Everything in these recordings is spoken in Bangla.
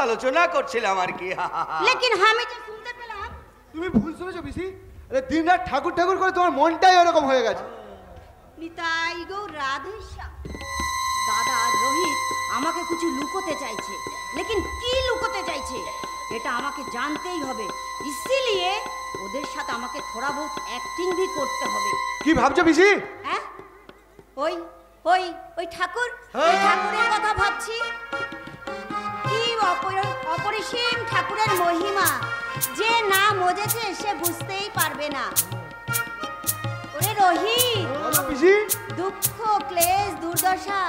আলোচনা করছিলাম আর কি। লেকিন আমি যে শুনতে পেলাম। তুমি ভুল শুনেছো পিসি। আরে দিন রাত ঠাকুর ঠাকুর করে তোমার মনটাই এরকম হয়ে গেছে। নিতাই গো রাধে শ্যাম। দাদা রোহিত আমাকে কিছু লুকোতে চাইছে, লেকিন কি লুকোতে চাইছে এটা আমাকে জানতেই হবে। ইসলিয়ে ওদের সাথে আমাকে থোড়া বহুত অ্যাক্টিং भी করতে হবে। কি ভাবছো পিসি? হ্যাঁ ওই ওই ওই ঠাকুর, ওই ঠাকুরের কথা ভাবছি। কি অপরিসীম ঠাকুরের মহিমা, যে না মজেছে সে বুঝতেই পারবে না। ওরে রোহিত, দুঃখ ক্লেশ দুর্দশা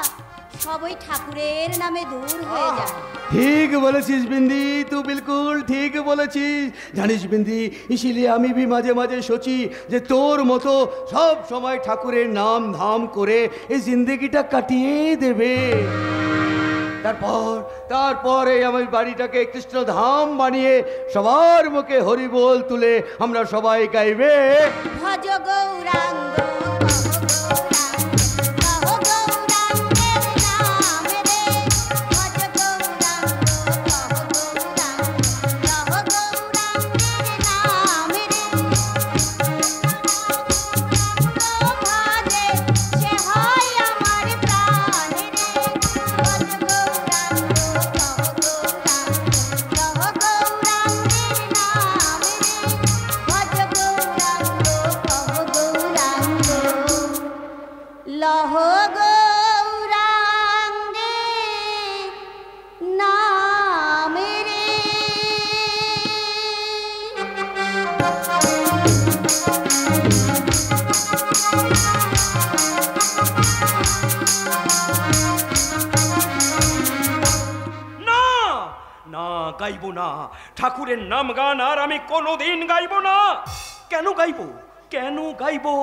সব ওই ঠাকুরের নামে দূর হয়ে যায়। ঠিক বলেছিস বিন্দি, तू बिल्कुल ঠিক বলেছিস। জানিস বিন্দি, ইসিলিয়ে আমি भी মাঝে মাঝে সোচি যে তোর মতো সব সময় ঠাকুরের নাম ধাম করে এই জিন্দগিটা কাটিয়ে দেবে। তারপরে আমি বাড়িটাকে কৃষ্ণধাম বানিয়ে সবার মুখে হরি বল তুলে আমরা সবাই গাইবে ভজ গৌরাঙ্গ। গাইবো না ঠাকুরের নাম গান, আর আমি কোনোদিন গাইবো না। কেন গাইবো? কেন গাইবো?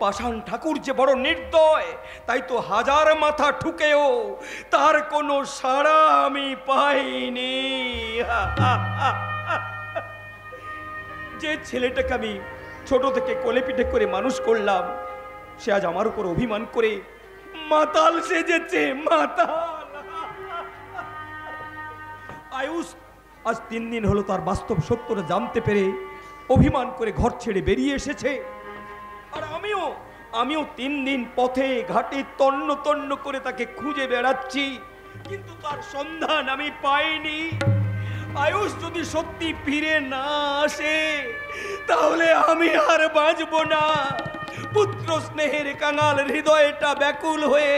পাষাণ ঠাকুর যে বড় নির্দয়, তাই তো হাজার মাথা ঠুকেও তার কোনো সাড়া আমি পাইনি। যে ছেলেটাকে আমি ছোট থেকে কোলে পিঠে করে মানুষ করলাম, সে আজ আমার উপর অভিমান করে মাতাল সেজেছে, মাতাল। আয়ুষ আজ 3 দিন হলো তার বাস্তব সত্যটা জানতে পেরে অভিমান করে ঘর ছেড়ে বেরিয়ে এসেছে। আর আমিও 3 দিন পথে ঘাটে তন্ন তন্ন করে তাকে খুঁজে বেড়াচ্ছি, কিন্তু তার সন্ধান আমি পাইনি। আয়ুষ যদি সত্যি ফিরে না আসে তাহলে আমি আর বাঁচব না। পুত্র স্নেহের কাঙাল হৃদয়টা ব্যাকুল হয়ে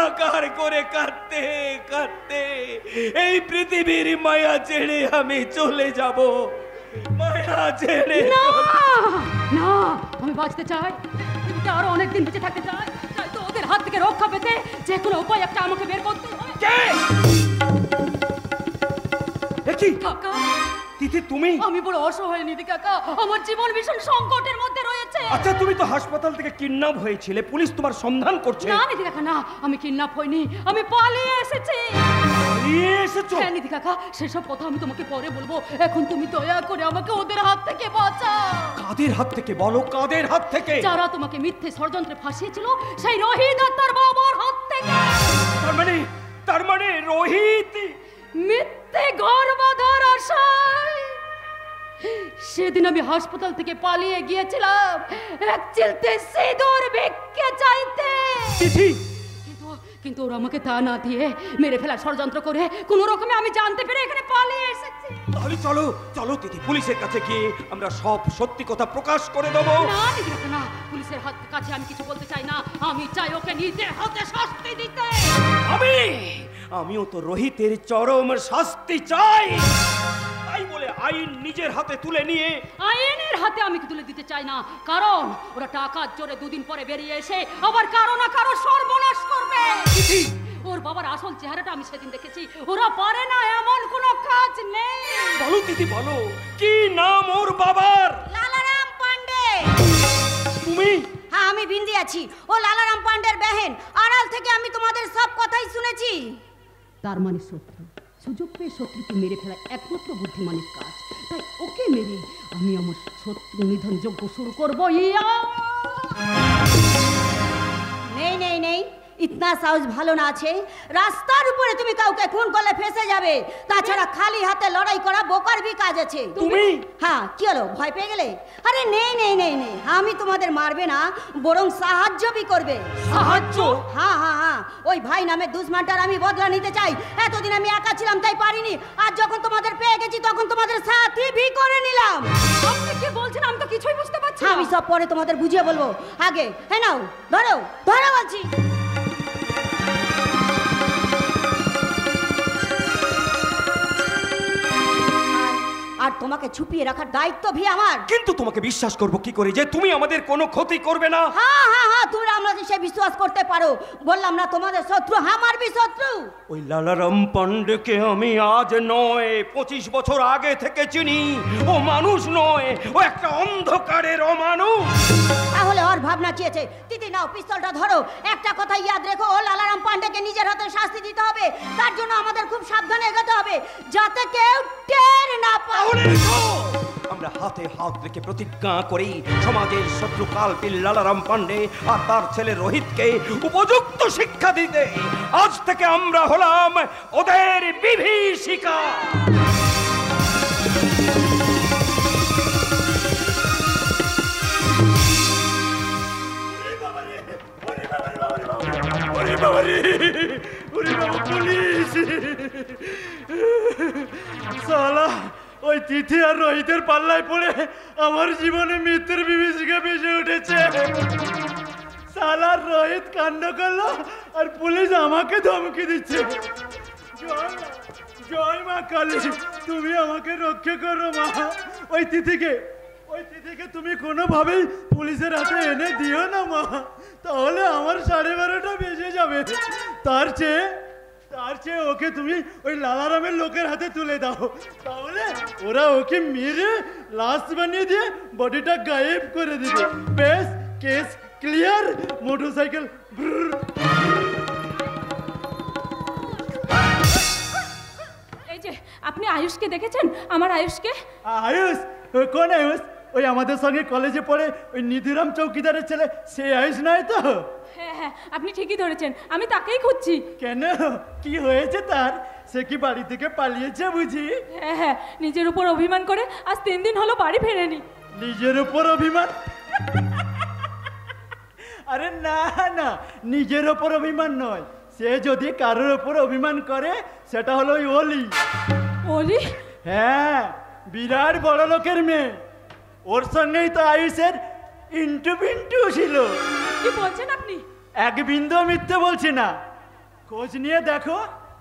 আকার করে কাঁদতে কাঁদতে এই পৃথিবীর মায়া ছেড়ে আমি চলে যাব। মায়া ছেড়ে না না, আমি বাঁচতে চাই, আরো অনেকদিন বেঁচে থাকতে চাই। তাই তো ওদের হাত থেকে রক্ষা পেতে যে কোনো উপায় একটা আমাকে বের করতে হবে। কাকা তিথি, তুমি? আমি বড় অসহায় নিধি কাকা, আমার জীবন ভীষণ সংকটের মধ্যে রয়েছে। আচ্ছা, তুমি তো হাসপাতাল থেকে কিডন্যাপ হয়েছিলে, পুলিশ তোমার সন্ধান করছে। না নিধি কাকা না, আমি কিডন্যাপ হইনি, আমি পালিয়ে এসেছি। পালিয়ে এসেছো? হ্যাঁ নিধি কাকা, সেসব কথা আমি তোমাকে পরে বলবো। এখন তুমি দয়া করে আমাকে ওদের হাত থেকে বাঁচাও। কাদের হাত থেকে বলো? কাদের হাত থেকে? যারা তোমাকে মিথ্যে ষড়যন্ত্রে ফাঁসিয়েছিল, সেই রোহিত আর তার বাবার হাত থেকে। তার মানে রোহিত মিথ্যে ঘর বাঁধার আশায় সেদিন আমি হাসপাতাল থেকে পালিয়ে গিয়েছিলাম এক চিলতে সিঁদুর ভিক্ষে চাইতে। কিন্তু ওরা আমাকে তা না দিয়ে মেরে ফেলার ষড়যন্ত্র করে কোন রকমে আমি জানতে পেরে এখানে পালিয়ে এসেছি। তাহলে চলো চলো দিদি, পুলিশের কাছে গিয়ে আমরা সব সত্যি কথা প্রকাশ করে দেবো। না দিদি না, পুলিশের কাছে আমি কিছু বলতে চাই না। আমি চাই ওকে নিজে হাতে শাস্তি দিতে। আমিও তো রোহিতের চরম শাস্তি চাই, তাই বলে আইন নিজের হাতে তুলে নিয়ে। আইনের হাতে আমি কি তুলে দিতে চাই না, কারণ ওরা টাকার জোরে 2 দিন পরে বেরিয়ে এসে আবার কারো না কারো সর্বনাশ করবে। ওর বাবার আসল চেহারাটা আমি সেদিন দেখেছি, ওরা পারে না এমন কোনো কাজ নেই। বলো দিদি বলো, কি নাম ওর বাবার? লালারাম পান্ডে। তুমি? হ্যাঁ, আমি বিন্দি আছি, ও লালারাম পান্ডের বহন। আড়াল থেকে আমি তোমাদের সব কথাই শুনেছি। তার মানে শত্রু, সুযোগ পেয়ে শত্রুকে মেরে ফেলা একমাত্র বুদ্ধিমানের কাজ। তাই ওকে মেরে আমি আমার শত্রু নিধন যজ্ঞ শুরু করবো। নেই নেই নেই, ইতনা সাহস ভালো না আছে রাস্তার উপরে তুমি কাউকে খুন করলে ফেসে যাবে, তাছাড়া খালি হাতে লড়াই করা বোকার ভি কাজ আছে। তুমি? হ্যাঁ, কি হলো, ভয় পেয়ে গেলে? আরে নেই নেই নেই নেই, আমি তোমাদের মারবে না, বরং সাহায্য ভি করবে। সাহায্য? হ্যাঁ হ্যাঁ হ্যাঁ, ওই ভাই নামে দুশ্মনটার আমি বদলা নিতে চাই। এতদিন আমি একা ছিলাম তাই পারিনি, আর যখন তোমাদের পেয়ে গেছি তখন তোমাদের সাথী ভি করে নিলাম। আপনি কি বলছেন? আমি তো কিছুই বুঝতে পারছি না। আমি সব পরে তোমাদের বুঝিয়ে বলবো, আগে হ্যাঁ নাও, ধরো ধরো বলছি। আর তোমাকে ছুপিয়ে রাখার দায়িত্ব ভি আমার। কিন্তু তোমাকে বিশ্বাস করব কি করে যে তুমি আমাদের কোনো ক্ষতি করবে না? হ্যাঁ হ্যাঁ হ্যাঁ, তোমরা আমাদের সে বিশ্বাস করতে পারো। বললাম না তোমাদের শত্রু আমার ভি শত্রু। ওই লালারাম পান্ডেকে আমি আজ নয় 25 বছর আগে থেকে চিনি। ও মানুষ নয়, ও একটা অন্ধকারের অমানুষ। তাহলে ওর ভাবনা কি আছে? দিদি নাও পিস্তলটা ধরো। একটা কথা ইয়াদ রেখো, ও লালারাম পান্ডেকে নিজের হাতে শাস্তি দিতে হবে। তার জন্য আমাদের খুব সাবধানে এগোতে হবে, যাতে কেউ টের না পায়। আমরা হাতে হাত রেখে প্রতিজ্ঞা করি সমাজের শত্রু কালপিল লালারাম পান্ডে আর তার ছেলে রোহিতকে উপযুক্ত শিক্ষা দিতে। আজ থেকে আমরা হলাম ওদের বিভীষিকা। সালা ওই তিথি আর রোহিতের পাল্লায় পড়ে আমার জীবনে মৃত্যুর বিভীষিকা ভেসে উঠেছে। সালা রোহিত কাণ্ড করলো আর পুলিশ আমাকে ধমকি দিচ্ছে। জয় মা কালী, তুমি আমাকে রক্ষা করো মা। ওই তিথিকে তুমি কোনোভাবেই পুলিশের হাতে এনে দিও না মা, তাহলে আমার 12:30টা বেজে যাবে। তার চেয়ে ওকে তুমি ওই লালারামের লোকের হাতে তুলে দাও, তাহলে ওরা ওকে মেরে লাশ বানিয়ে দিয়ে বডিটা গায়েব করে দিবে। বেশ, কেস ক্লিয়ার। মোটরসাইকেল। এই যে আপনি আয়ুষকে দেখেছেন? আমার আয়ুষকে? আয়ুষ? কোন আয়ুষ? ওই আমাদের সঙ্গে কলেজে পড়ে ওই নিধিরাম চৌকিদারের ছেলে, সেই আয়ুষ নয় তো? হ্যাঁ হ্যাঁ, আপনি ঠিকই ধরেছেন, আমি তাকেই খুঁজছি। কেন, কি হয়েছে তার? সে কি বাড়ি থেকে পালিয়েছে বুঝি? হ্যাঁ হ্যাঁ, নিজের উপর অভিমান করে আজ 3 দিন হলো বাড়ি ফেরেনি। নিজের উপর অভিমান? আরে না না, নিজের উপর অভিমান নয়। সে যদি কারোর উপর অভিমান করে সেটা হলো ওই অলি। অলি? হ্যাঁ, বিরাট বড় লোকের মেয়ে। ওর সঙ্গেই তো আয়ুষের ইন্টু পিন্টু ছিল। কি বলছেন আপনি? এক বিন্দু মিথ্যে বলছি না, খোঁজ নিয়ে দেখো,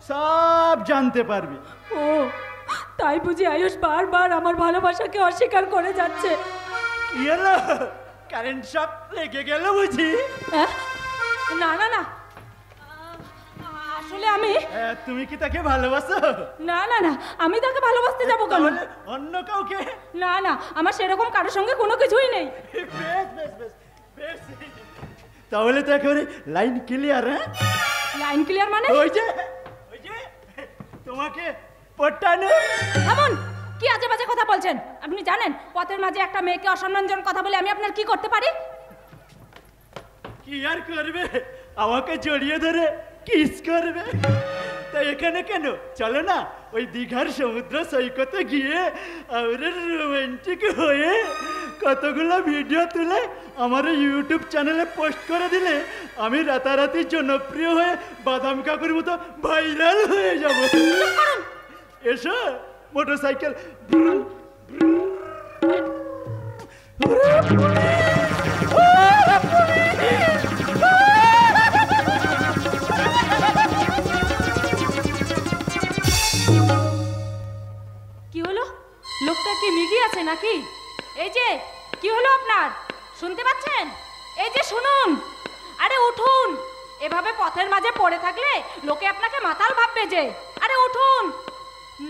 সব জানতে পারবি। ও তাই বুঝি আয়ুষ বারবার আমার ভালোবাসাকে অস্বীকার করে যাচ্ছে? কি হলো, কারেন্ট শক লেগে গেল বুঝি? না না না, আসলে আমি। তুমি কি তাকে ভালোবাসো? না না না, আমি তাকে ভালোবাসতে যাবো কেন? অন্য কাউকে? না না, আমার সেরকম কারোর সঙ্গে কোনো কিছুই নেই। বেশ বেশ বেশ বেশ, তাহলে তো একেবারে লাইন ক্লিয়ার। হ্যাঁ, লাইন ক্লিয়ার মানে? ওই যে তোমাকে পটানো। এমন কি আজে বাজে কথা বলছেন? আপনি জানেন পথের মাঝে একটা মেয়েকে অসম্মানজনক কথা বলে আমি আপনার কি করতে পারি? কি আর করবে, আমাকে জড়িয়ে ধরে কিস করবে। তাই এখানে কেন, চলো না ওই দীঘার সমুদ্র সৈকতে গিয়ে আমরা রোমান্টিক হয়ে কতগুলো ভিডিও তুলে আমার ইউটিউব চ্যানেলে পোস্ট করে দিলে আমি রাতারাতি জনপ্রিয় হয়ে বাদাম কাকুর মতো ভাইরাল হয়ে যাব। এসো, মোটরসাইকেল। কি হলো? লোকটা কি মিগি আছে নাকি? এই যে কি হলো আপনার? শুনতে পাচ্ছেন? এই যে শুনুন, আরে উঠুন। এভাবে পথের মাঝে পড়ে থাকলে লোকে আপনাকে মাতাল ভাববে যে। আরে উঠুন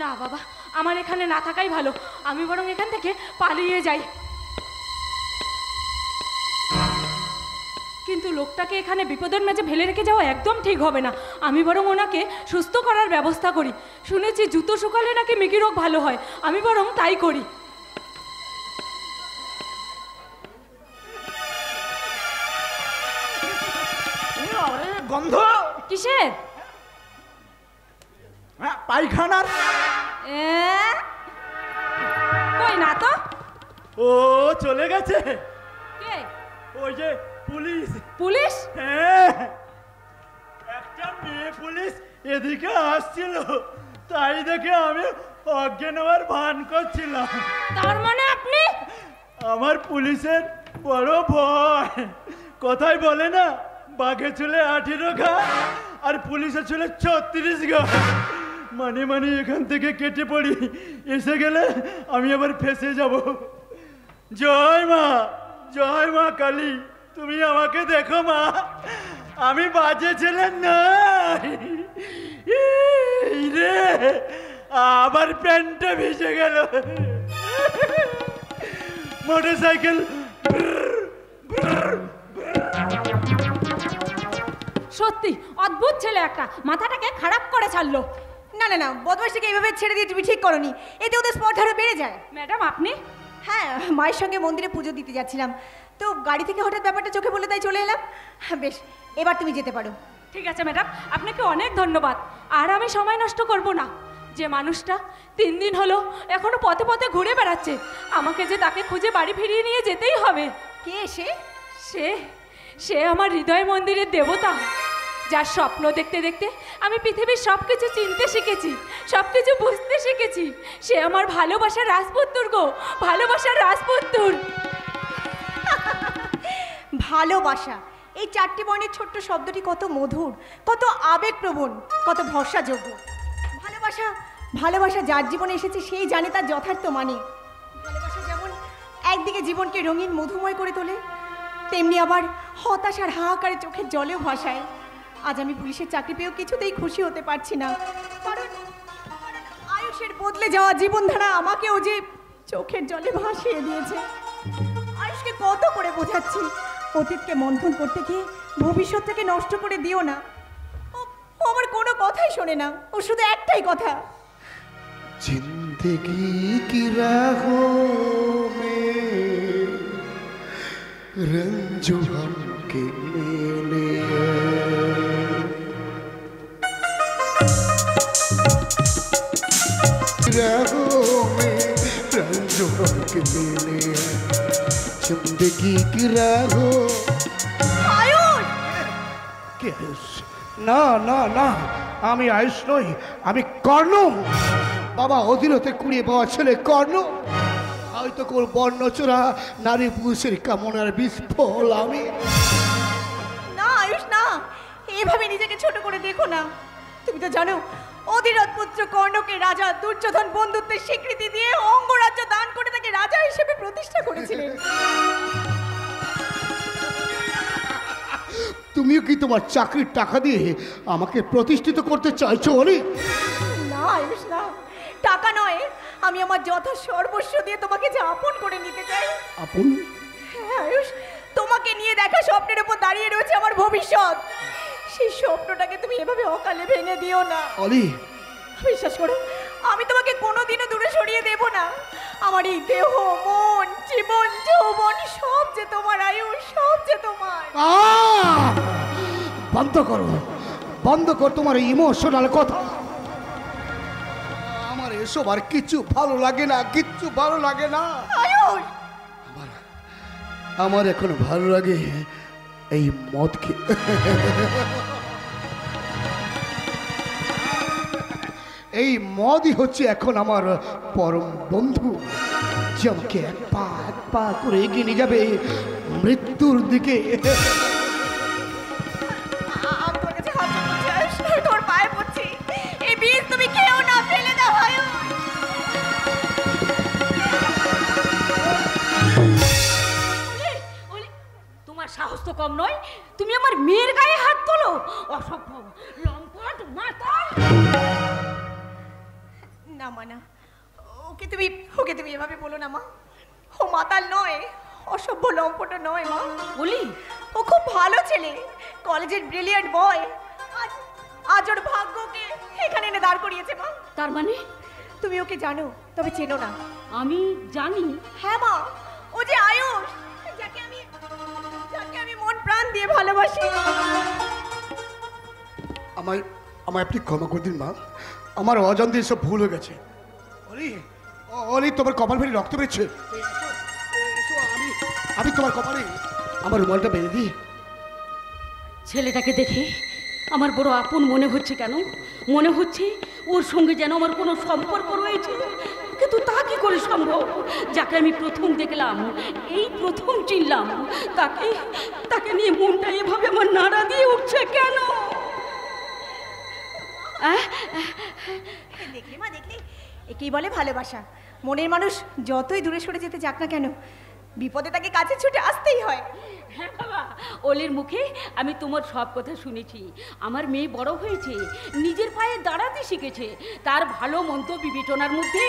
না বাবা, আমার এখানে না থাকাই ভালো। আমি বরং এখান থেকে পালিয়ে যাই। কিন্তু লোকটাকে এখানে বিপদের মাঝে ফেলে রেখে যাওয়া একদম ঠিক হবে না। আমি বরং ওনাকে সুস্থ করার ব্যবস্থা করি। শুনেছি জুতো শুকালে নাকি মিকি রোগ ভালো হয়, আমি বরং তাই করি। গন্ধ পায়খানার। কই না তো। ও চলে গেছে। কে? ওই যে পুলিশ। পুলিশ? হ্যাঁ, একটা মেয়ে পুলিশ এদিকে আসছিল, তাই দেখে আমি অজ্ঞান হওয়ার ভান করছিলাম। তার মানে আপনি? আমার পুলিশের বড় ভয়। কথাই বলে না, বাঘে চলে 18 ঘা আর পুলিশের চলে 36 ঘা। মানে এখান থেকে কেটে পড়ি, এসে গেলে আমি আবার ফেসে যাব। জয় মা কালী, তুমি আমাকে দেখো মা, আমি বাজে ছেলে নই রে। আবার প্যান্টটা ভিজে গেল। মোটরসাইকেল। সত্যি অদ্ভুত ছেলে একটা, মাথাটাকে খারাপ করে ছাড়লো। না না না, বদমাইশটাকে এইভাবে ছেড়ে দিয়ে তুমি ঠিক করনি, এতে ওদের স্পর্ধা আরো বেড়ে যায়। ম্যাডাম আপনি? হ্যাঁ, মায়ের সঙ্গে মন্দিরে পুজো দিতে যাচ্ছিলাম, তো গাড়ি থেকে হঠাৎ ব্যাপারটা চোখে পড়লে তাই চলে এলাম। হ্যাঁ বেশ, এবার তুমি যেতে পারো। ঠিক আছে ম্যাডাম, আপনাকে অনেক ধন্যবাদ। আর আমি সময় নষ্ট করব না। যে মানুষটা 3 দিন হলো এখনো পথে পথে ঘুরে বেড়াচ্ছে, আমাকে যে তাকে খুঁজে বাড়ি ফিরিয়ে নিয়ে যেতেই হবে। কে সে? সে আমার হৃদয় মন্দিরের দেবতা, যার স্বপ্ন দেখতে দেখতে আমি পৃথিবীর সব কিছু চিনতে শিখেছি, সব কিছু বুঝতে শিখেছি। সে আমার ভালোবাসার রাজপুত্তুর গো, ভালোবাসার রাজপুত্তুর। ভালোবাসা, এই 4টি বর্ণের ছোট্ট শব্দটি কত মধুর, কত আবেগপ্রবণ, কত ভরসাযোগ্য। ভালোবাসা যার জীবনে এসেছে সেই জানে তার যথার্থ মানে। ভালোবাসা যেমন একদিকে জীবনকে রঙিন মধুময় করে তোলে, তেমনি আবার হতাশার হাহাকারে চোখের জলেও ভাসায়। আজ আমি পুলিশের চাকরি পেয়েও কিছুতেই খুশি হতে পারছি না, কারণ আয়ুষের বদলে যাওয়া জীবনধারা আমাকেও যে চোখের জলে ভাসিয়ে দিয়েছে। আয়ুষকে কত করে বোঝাচ্ছি, অতীতকে মন্থন করতে গিয়ে ভবিষ্যৎটাকে নষ্ট করে দিও না। ও আমার কোনো কথাই শোনে না, ও শুধু একটাই কথা, जिंदगी की राहों में रंजो हमके मेले राहों में रंजो हमके मेले जिंदगी की राहों। আয়ুষ! কে আয়ুষ? না না না, আমি আয়ুষ নই, আমি কর্ণ। বাবা অধীনতে কুড়িয়ে পাওয়া ছেলে কর্ণ, হয়তো কোন বর্ণচোরা নারী পুরুষের কামনার বিস্ফল আমি। না আয়ুষ না, এভাবে নিজেকে ছোট করে দেখো না। তুমি তো জানো অধীরথ পুত্র কর্ণকে রাজা দুর্যোধন বন্ধুত্বের স্বীকৃতি দিয়ে অঙ্গরাজ্য দান করে তাকে রাজা হিসেবে প্রতিষ্ঠা করেছিলেন। তুমিও কি তোমার চাকরির টাকা দিয়ে আমাকে প্রতিষ্ঠিত করতে চাইছো অলি? না আয়ুষ না, টাকা নয়, আমি আমার যথা সর্বস্ব দিয়ে তোমাকে যে আপন করে নিতে চাই। আপন? হ্যাঁ আয়ুষ, তোমাকে নিয়ে দেখা স্বপ্নের উপর দাঁড়িয়ে রয়েছে আমার ভবিষ্যৎ। সেই স্বপ্নটাকে তুমি এভাবে অকালে ভেঙে দিও না অলি। বিশ্বাস করো, আমি তোমাকে কোনোদিনও দূরে সরিয়ে দেব না। আমার এই দেহ, মন, জীবন, যৌবন সব যে তোমার আয়ুষ, সব যে তোমার। বন্ধ করো, বন্ধ কর তোমার ইমোশনাল কথা। আমার এসব আর কিচ্ছু ভালো লাগে না, কিচ্ছু ভালো লাগে না। আয়ুষ! আমার এখন ভালো লাগে এই মদ খেয়ে। এই মদই হচ্ছে এখন আমার পরম বন্ধু, যে আমাকে এক পা করে এগিয়ে নিয়ে যাবে মৃত্যুর দিকে। আমি তোমার কাছে হাত জোড় করছি আয়ুষ, আমি তোমার পায়ে পড়ছি, এই বীজ তুমি খেয়েও না, ফেলে দাও আয়ুষ। তোমার সাহস তো কম নয়, তুমি আমার মেয়ের গায়ে হাত তোলো, অসভ্য লম্পট মাতাল। না মা না, ওকে তুমি এভাবে বলো না মা। ও মাতাল নয়, অসভ্য লম্পট নয় মা। বলি ও খুব ভালো ছেলে, কলেজের ব্রিলিয়ান্ট বয়। আজ ওর ভাগ্যকে এখানে এনে দাঁড় করিয়েছে মা। তার মানে তুমি ওকে জানো, তবে চেনো না। আমি জানি। হ্যাঁ মা, ও যে আয়ুষ, যাকে আমি মন প্রাণ দিয়ে ভালোবাসি। আমায় আপনি ক্ষমা করে দিন মা, আমার অজান্তে সব ভুল হয়ে গেছে। অলি, অলি, তোমার কপাল ফেলে রক্ত বেরোচ্ছে। আমি তোমার কপালে আমার রুমালটা বেঁধে দিই। ছেলেটাকে দেখে আমার বড় আপন মনে হচ্ছে। কেন মনে হচ্ছে ওর সঙ্গে যেন আমার কোনো সম্পর্ক রয়েছে, কিন্তু তা কি করে সম্ভব? যাকে আমি প্রথম দেখলাম, এই প্রথম চিনলাম, তাকে নিয়ে মনটা এভাবে আমার নাড়া দিয়ে উঠছে কেন? দেখলে মা, দেখলে, একেই বলে ভালোবাসা। মনের মানুষ যতই দূরে সরে যেতে যাক না কেন, বিপদে তাকে কাছে ছুটে আসতেই হয়। হ্যাঁ বাবা, ওলের মুখে আমি তোমার সব কথা শুনেছি। আমার মেয়ে বড় হয়েছে, নিজের পায়ে দাঁড়াতে শিখেছে। তার ভালো মন্দ বিবেচনার মধ্যে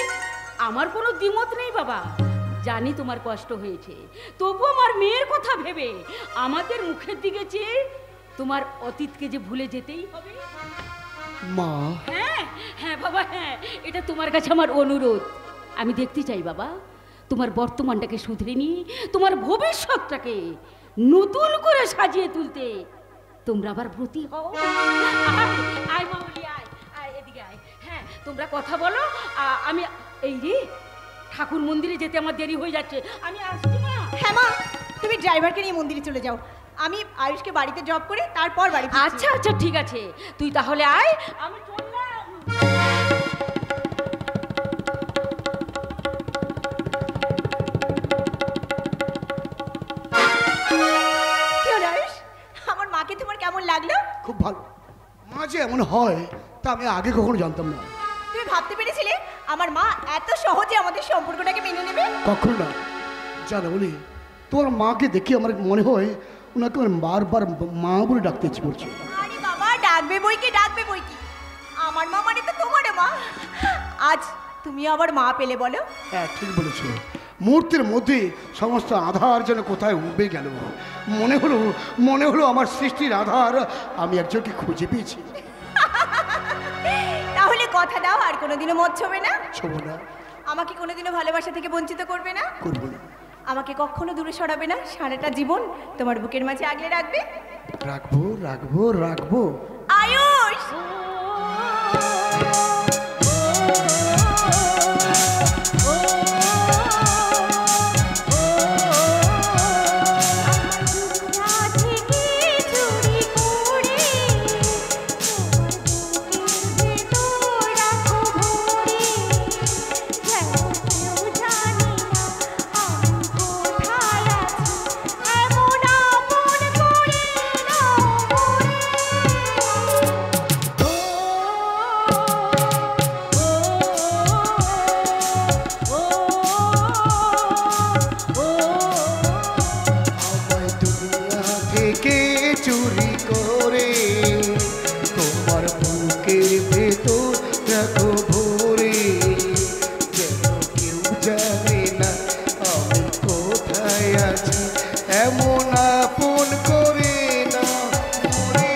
আমার কোনো দ্বিমত নেই বাবা। জানি তোমার কষ্ট হয়েছে, তবু আমার মেয়ের কথা ভেবে আমাদের মুখের দিকে চেয়ে তোমার অতীতকে যে ভুলে যেতেই হবে। মা, হ্যাঁ হ্যাঁ বাবা, হ্যাঁ, এটা তোমার কাছে আমার অনুরোধ। আমি দেখতে চাই বাবা, তোমার বর্তমানটাকে শুধরে নিয়ে তোমার ভবিষ্যৎটাকে নতুন করে সাজিয়ে তুলতে তোমরা আবার ব্রতী হও। আয় মামুলি, আয় আয়, এদিকে আয়। হ্যাঁ, তোমরা কথা বলো। আমি এই রে, ঠাকুর মন্দিরে যেতে আমার দেরি হয়ে যাচ্ছে, আমি আসছি মা। হ্যাঁ মা, তুমি ড্রাইভারকে নিয়ে মন্দিরে চলে যাও, আমি আয়ুষকে বাড়িতে ড্রপ করে তারপর বাড়ি ফিরছি। আচ্ছা আচ্ছা, ঠিক আছে, তুই তাহলে আয়, আমি চললাম। কি হলো আয়ুষ, আমার মাকে তোমার কেমন লাগলো? খুব ভালো। মা যে এমন হয় তা আমি আগে কখনো জানতাম না। তুমি ভাবতে পেরেছিলে আমার মা এত সহজে আমাদের সম্পর্কটাকে মেনে নেবে? কখনো না। জানো বলি, তোমার মাকে দেখে আমার মনে হয় ওনাকে আমার বারবার মা বলে ডাকতে ইচ্ছে করছে। আরে বাবা, ডাকবে বই কি, ডাকবে বই কি, আমার মা মানে তো তোমার মা। আজ তুমি আবার মা পেলে বলো? হ্যাঁ, ঠিক বলেছো। মুহূর্তের মধ্যে সমস্ত আধার যেন কোথায় উবে গেল। মনে হলো আমার সৃষ্টির আধার আমি একজনকে খুঁজে পেয়েছি। তাহলে কথা দাও আর কোনোদিনও মত ছবে না? ছবো না। আমাকে কোনোদিনও ভালোবাসা থেকে বঞ্চিত করবে না? করবো না। আমাকে কখনো দূরে সরাবে না, সারাটা জীবন তোমার বুকের মাঝে আগলে রাখবে? রাখবো, রাখবো, রাখবো। আয়ুষ, চুরি করে তোমার বুকের ভেতর রাখো ভরে, যেন কেউ জানে না আমি কোথায় আছি, এমন আপন করে না মরে।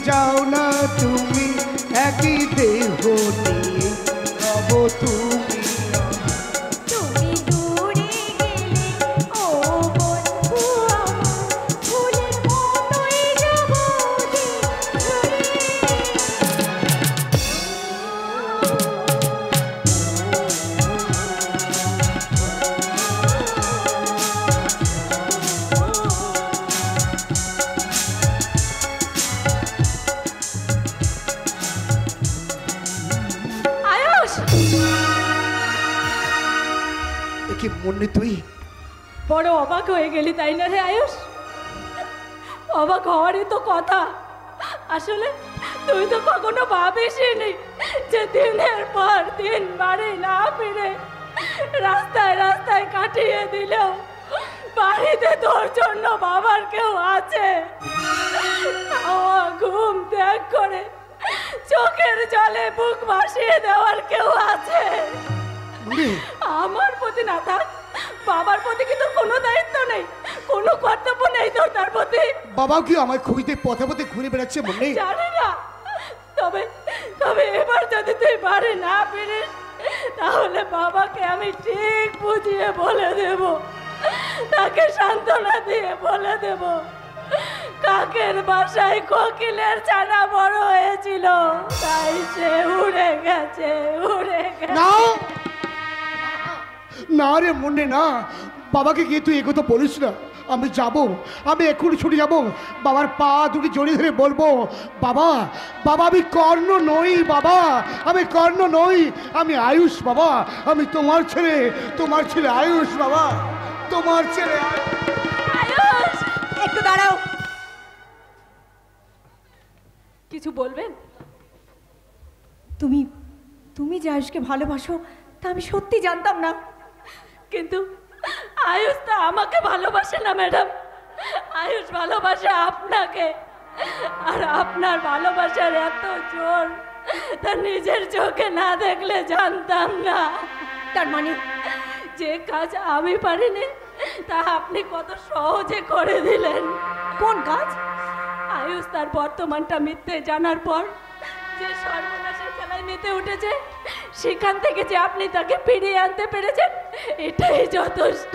যাও না তুমি, একই দেহ নিয়ে রব তুমি। তুমি দূরে গেলে ও বন্ধু আমার, ফুলের মতোই যাব কি মনে তুই বড় অবাক হয়ে গেলি তাই না রে আয়ুষ? অবাক হওয়ারই তো কথা, আসলে তুই তো কখনো ভাবিসনি যে দিনের পর দিন বাড়ি না ফিরে রাস্তায় রাস্তায় কাটিয়ে দিলেও বাড়িতে তোর জন্য বাবার কেউ আছে। ঘুম ত্যাগ করে চোখের জলে বুক ভাসিয়ে দেওয়ার কেউ আছে। আমার প্রতি না থাক, বাবার প্রতি কি তোর কোনো দায়িত্ব নেই, কোনো কর্তব্য নেই তোর তার প্রতি? বাবা কি আমায় খুঁজতে পথে পথে ঘুরে বেড়াচ্ছে মনে? জানি না, তবে তবে এবার যদি তুই বাড়ি না ফিরিস তাহলে বাবাকে আমি ঠিক বুঝিয়ে বলে দেব, তাকে সান্ত্বনা দিয়ে বলে দেব কাকের বাসায় কোকিলের ছানা বড় হয়েছিল, তাই সে উড়ে গেছে, উড়ে গেছে। না রে মনে না, বাবাকে গিয়ে তুই এগোতে বলিস না। আমি যাব, আমি এক্ষুনি ছুটে যাব, বাবার পা দুটি জড়িয়ে ধরে বলবো, বাবা বাবা আমি কর্ণ নই, বাবা আমি কর্ণ নই, আমি আয়ুষ বাবা, আমি তোমার ছেলে আয়ুষ বাবা, তোমার ছেলে আয়ুষ। একটু দাঁড়াও, কিছু বলবেন? তুমি তুমি যে আয়ুষকে ভালোবাসো তা আমি সত্যি জানতাম না। কিন্তু আয়ুষ তো আমাকে ভালোবাসে না ম্যাডাম, আয়ুষ ভালোবাসে আপনাকে। আর আপনার ভালোবাসার এত জোর তা নিজের চোখে না দেখলে জানতাম না। তার মানে যে কাজ আমি পারিনি তা আপনি কত সহজে করে দিলেন। কোন কাজ? আয়ুষ তার বর্তমানটা মিথ্যে জানার পর যে সর্বনাশের খেলায় মেতে উঠেছে, সেখান থেকে যে আপনি তাকে ফিরিয়ে আনতে পেরেছেন, এটাই যথেষ্ট।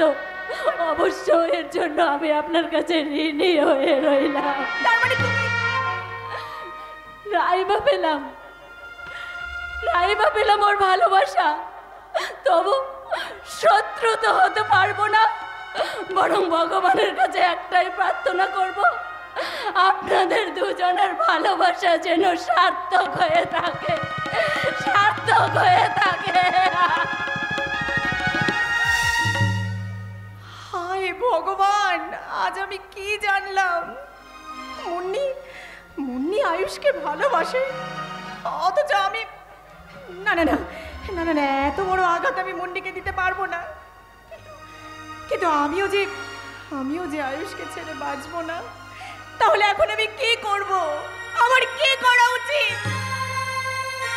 অবশ্য এর জন্য আমি আপনার কাছে ঋণী হয়ে রইলাম। তার মানে তুমি রাইবা পেলাম ওর ভালোবাসা, তবু শত্রু তো হতে পারবো না, বরং ভগবানের কাছে একটাই প্রার্থনা করব, আপনাদের দুজনের ভালোবাসা যেন সার্থক হয়ে থাকে, সার্থক হয়ে থাকে। হায় ভগবান, আজ আমি কি জানলাম? মুন্নি আয়ুষকে ভালোবাসে, অথচ আমি না না না না না না এত বড় আঘাত আমি মুন্নিকে দিতে পারবো না। কিন্তু আমিও যে আয়ুষকে ছেড়ে বাঁচবো না, তাহলে এখন আমি কি করব? আমার কি করা উচিত?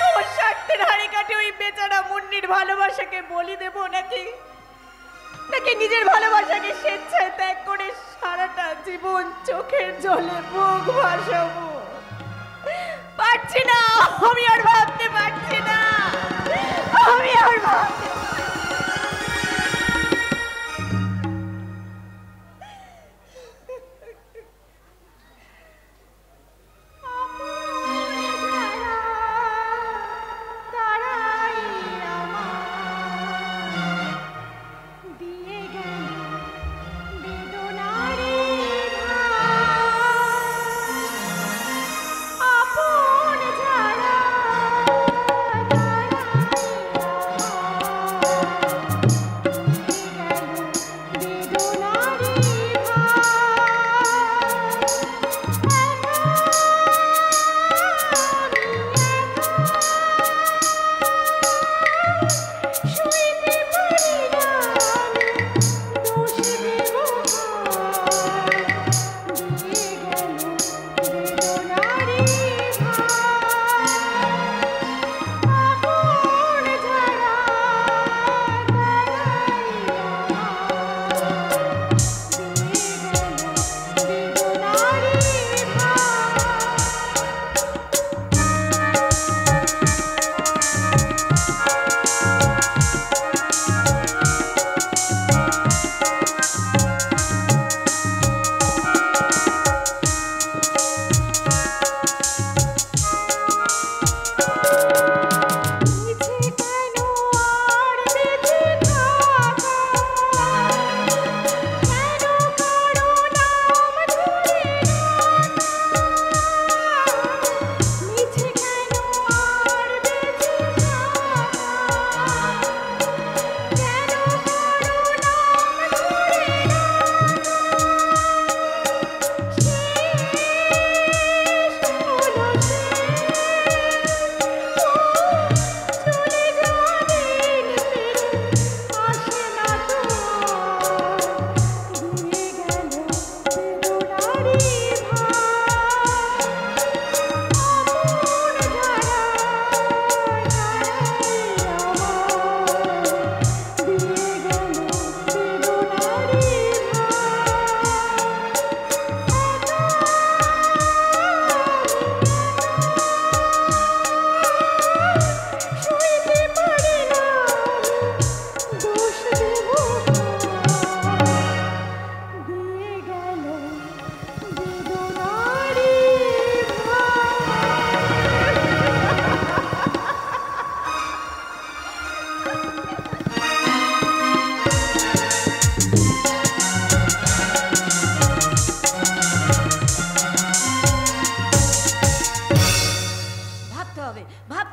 আমার স্বার্থের হাড়ি কাটে ওই বেচারা মুন্নির ভালোবাসাকে বলি দেব নাকি নিজের ভালোবাসাকে স্বেচ্ছায় ত্যাগ করে সারাটা জীবন চোখের জলে বুক ভাসাবো? পারছি না, আমি আর ভাবতে পারছি না, আমি আর ভাবতে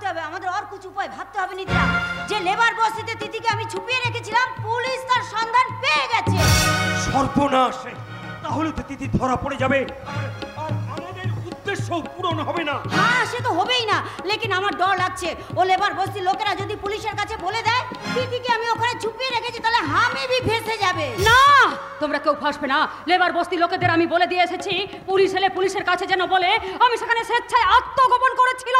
ভাবতে হবে, আমাদের আর কিছু উপায় ভাবতে হবে নিদিরা। যে লেবার বস্তিতে তিথিকে আমি ছুপিয়ে রেখেছিলাম, পুলিশ তার সন্ধান পেয়ে গেছে। সর্বনাশ! তাহলে তো তিথি ধরা পড়ে যাবে, আর আমাদের উদ্দেশ্য পূরণ হবে না। হ্যাঁ, সে তো হবেই না, লেকিন আমার ডর লাগছে ও লেবার বস্তির লোকেরা যদি পুলিশের কাছে বলে দেয় তিথিকে আমি ওখানে ছুপিয়ে রেখেছি, তাহলে আমি ভি ফেসে যাবে। না, তোমরা কেউ ফাঁসবে না। লেবার বস্তি লোকেদের আমি বলে দিয়ে এসেছি, পুলিশ এলে পুলিশের কাছে যেন বলে আমি সেখানে স্বেচ্ছায় আত্মগোপন করেছিল।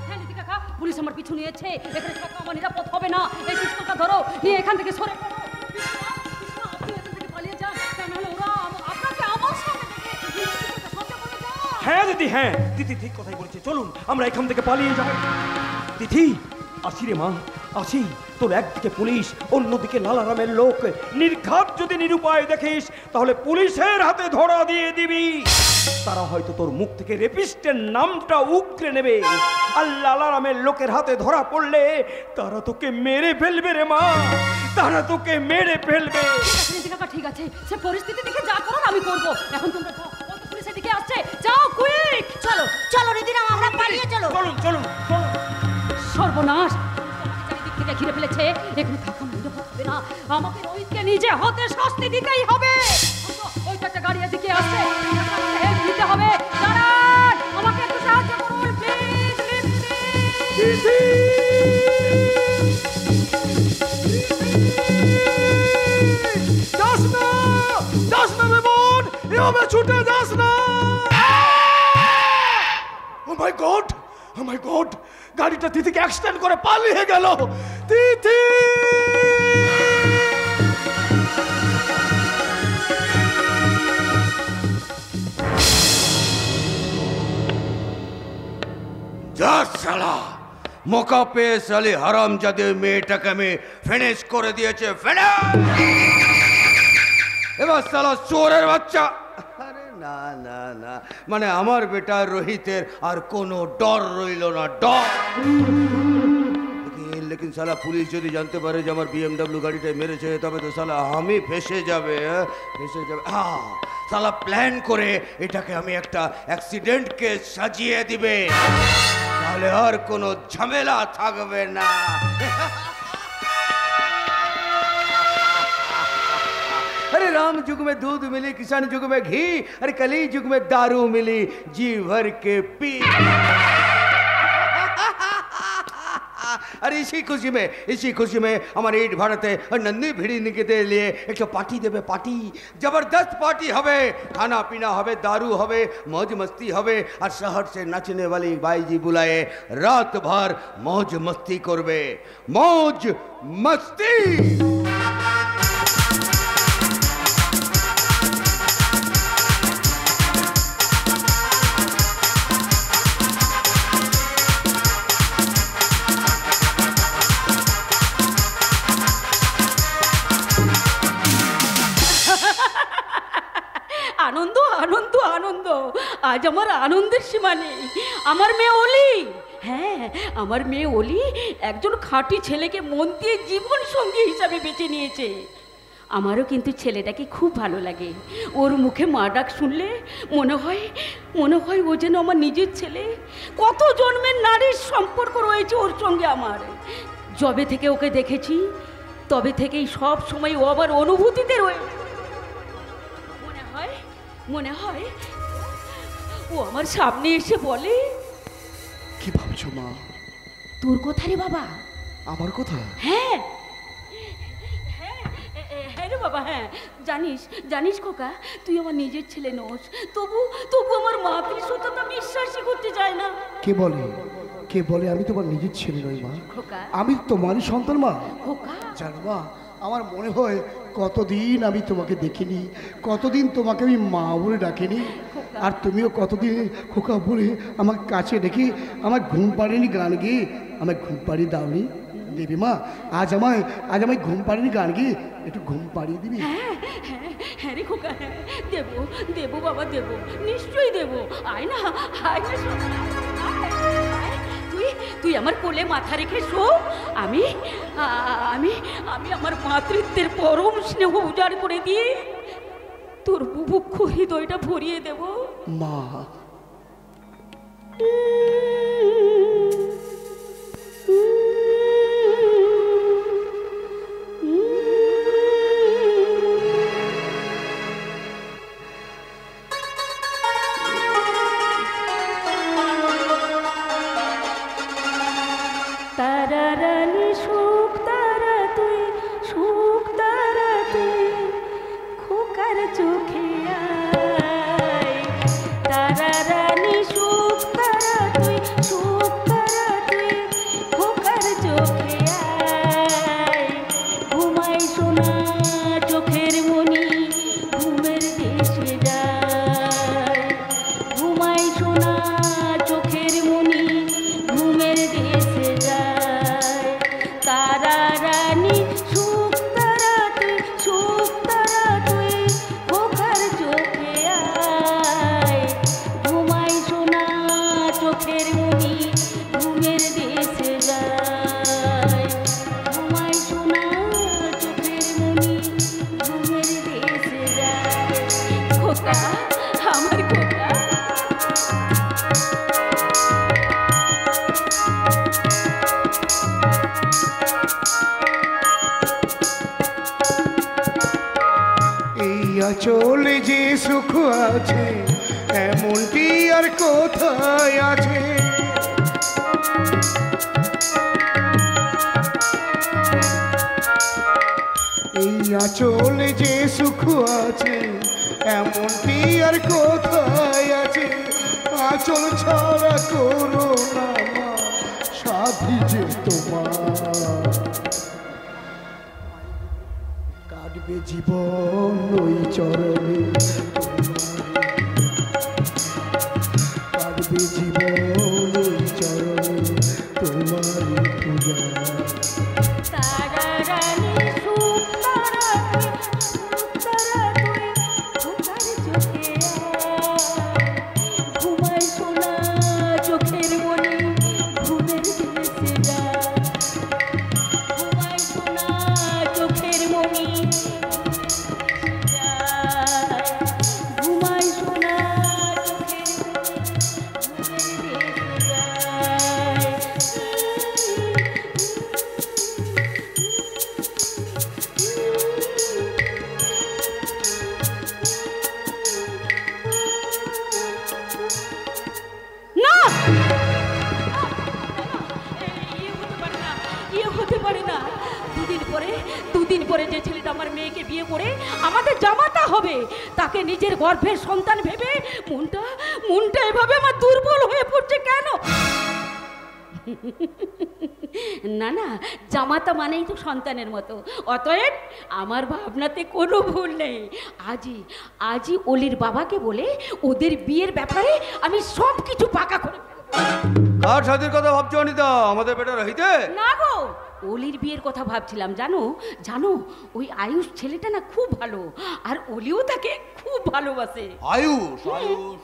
হ্যাঁ দিদি কাকা, পুলিশ আমার পিছু নিয়েছে, এখানে থাকা আমার নিরাপদ হবে না। এই পিস্তলটা ধরো, নিয়ে এখান থেকে সরে পড়ো। আপনি এখান থেকে পালিয়ে যান, তা নাহলে ওরা আপনাকে আমার সামনে দেখে সহ্য করে যান। হ্যাঁ দিদি, হ্যাঁ দিদি ঠিক কথাই বলেছে, চলুন আমরা এখান থেকে পালিয়ে যাই। তিথি আসি রে মা, আসি। তোর একদিকে পুলিশ, অন্যদিকে লালারামের লোক। নির্ঘাত যদি নিরুপায় দেখিস তাহলে পুলিশের হাতে ধরা দিয়ে দিবি। তারা হয়তো তোর মুখ থেকে রেপিস্টের নামটা উগরে নেবে, আর লালারামের লোকের হাতে ধরা পড়লে তারা তোকে মেরে ফেলবে রে মা, তারা তোকে মেরে ফেলবে। দিদি কাকা ঠিক আছে, সে পরিস্থিতি দেখে যা করার আমি করবো। এখন তোমরা যাও, ওই তো পুলিশের দিকে আসছে, যাও কুইক। চলো চলো নিদিরাম, আমরা পালিয়ে চলো। চলুন চলুন চলুন। সর্বনাশ! চারিদিক থেকে ঘিরে ফেলেছে, এখানে থাকা নিরাপদ হবে না। আমাকে রোহিতকে নিজে হতে শাস্তি দিতেই হবে। ওই তো একটা গাড়ি এদিকে আসছে, আমাকে হেল্প দিতে হবে। দাঁড়ান, আমাকে একটু সাহায্য করুন প্লিজ। যাস না, যাস না রে বোন, এভাবে ছুটে যাস না। ও মাই গড, ও মাই গড, গাড়িটা তিথিকে অ্যাক্সিডেন্ট করে পালিয়ে গেল। তিথি! যা শালা, মৌকা পেয়ে সালি হারামজাদে মেয়েটাকে আমি ফিনিশ করে দিয়েছে। এবার শালা চোরের বাচ্চা। আরে না না না, মানে আমার বেটা রোহিতের আর কোনো ডর রইল না, ডর। লেকিন সালা পুলিশ যদি জানতে পারে যে আমার BMW গাড়িটায় মেরেছে, তবে তো সালা আমি ফেসে যাবে, ফেসে যাবে। হ্যাঁ, সালা প্ল্যান করে এটাকে আমি একটা অ্যাক্সিডেন্ট কেস সাজিয়ে দিবে, তাহলে আর কোনো ঝামেলা থাকবে না। अरे राम युग में दूध मिली, किसान युग में घी, अरे कली युग में दारू मिली, जी भर के पी। अरे इसी खुशी में हमारे ईट भारते और नंदी भिड़ी के लिए एक पार्टी देवे, पार्टी जबरदस्त पार्टी हवे, खाना पीना हवे, दारू हवे, मौज मस्ती हवे, और शहर से नाचने वाली भाई जी बुलाए, रात भर मौज मस्ती करबे, मौज मस्ती। আনন্দ আনন্দ আনন্দ, আজ আমার আনন্দের সীমা নেই। আমার মেয়ে অলি, হ্যাঁ আমার মেয়ে অলি একজন খাঁটি ছেলেকে মন দিয়ে জীবন সঙ্গী হিসাবে বেছে নিয়েছে। আমারও কিন্তু ছেলেটাকে খুব ভালো লাগে। ওর মুখে মা ডাক শুনলে মনে হয় ও যেন আমার নিজের ছেলে। কত জন্মের নারীর সম্পর্ক রয়েছে ওর সঙ্গে আমার। যবে থেকে ওকে দেখেছি তবে থেকেই সব সময় ও আবার অনুভূতিতে রয়েছে। মনে হয় ও আমার সামনে এসে বলে, কি ভাবছো মা? তোর কথা রে বাবা। আমার কথা? হ্যাঁ হ্যাঁ রে বাবা, হ্যাঁ। জানিস খোকা, তুই আমার নিজের ছেলে নোস, তবু আমার মাতৃসত্তা বিশ্বাসই করতে চায় না। কে বলে আমি তোমার নিজের ছেলে নই মা? খোকা, আমি তোমারই সন্তান মা। খোকা জানো মা, আমার মনে হয় কতদিন আমি তোমাকে দেখিনি, কতদিন তোমাকে আমি মা বলে ডাকিনি, আর তুমিও কতদিন খোকা বলে আমার কাছে ডেকে আমার ঘুম পাড়েনি গান গিয়ে আমায় ঘুম পাড়িয়ে দাওনি। দেবী মা, আজ আমায় ঘুম পাড়েনি গান গিয়ে একটু ঘুম পাড়িয়ে দিবি? হ্যাঁ রে খোকা, হ্যাঁ দেবো বাবা, দেবো, নিশ্চয়ই দেবো। আয় না তুই আমার কোলে মাথা রেখে শো। আমি আমার মাতৃত্বের পরম স্নেহ উজাড় করে দিয়ে তোর বুভুক্ষ হৃদয়টা ভরিয়ে দেব। মা তারা রানী সুখ তারা তুই, সুখ তারা তুই, খোকার চোখে আয়। তারা রানী সুখ তারা তুই, সুখ তারা তুই, খোকার চোখে আয়। ঘুমাই সোনা চোখের মনি, ঘুমের দেশে যায়। ঘুমাই সোনা চোখের মনি, ঘুমের দেশে যায়। তারা রানী সুখ তারা তুই, সুখ তারা তুই, খোকার চোখে আয়। ঘুমাই সোনা চোখের মনি, ঘুমের দেশে যায়। ঘুমাই সোনা চোখের মনি, ঘুমের দেশে যায়। খোকা, আমার খোকা। এই আঁচলে যে সুখ আছে এমনটি আর কোথায় আছে? এই আঁচলে যে সুখ আছে এমনটি আর কোথায় আছে? আঁচল ছাড়া করো না মা সাথী যে তোমার। কাটবে জীবন ওই চরণে, কাটবে জীবন ওই চরণে তোমার পূজা। তারা রানী সুখ তারা তুই, সুখ তারা তুই, খোকার চোখে আয়। ঘুমাই সোনা চোখের মনি, ঘুমের দেশে যায়। ঘুমাই সোনা চোখের মনি, ঘুমাই সোনা চোখের মনি, ঘুমের দেশে যায়। না, ইয়ে হতে পারে না। দুদিন পরে যে ছেলেটা আমার মেয়েকে বিয়ে করে আমাদের জামাতা হবে, তাকে নিজের গর্ভের সন্তান ভেবে মনটা এভাবে আমার দুর্বল হয়ে পড়ছে কেন? না না, জামাতা মানেই তো সন্তানের মতো, অতএব আমার ভাবনাতে কোনো ভুল নেই। আজই অলির বাবাকে বলে ওদের বিয়ের ব্যাপারে আমি সব কিছু পাকা করে ফেলবো। কার শাদির কথা ভাবছো অনিতা? আমাদের বেটা রহিতে? না গো, অলির বিয়ের কথা ভাবছিলাম। জানো ওই আয়ুষ ছেলেটা না খুব ভালো, আর অলিও তাকে খুব ভালোবাসে। আয়ুষ? আয়ুষ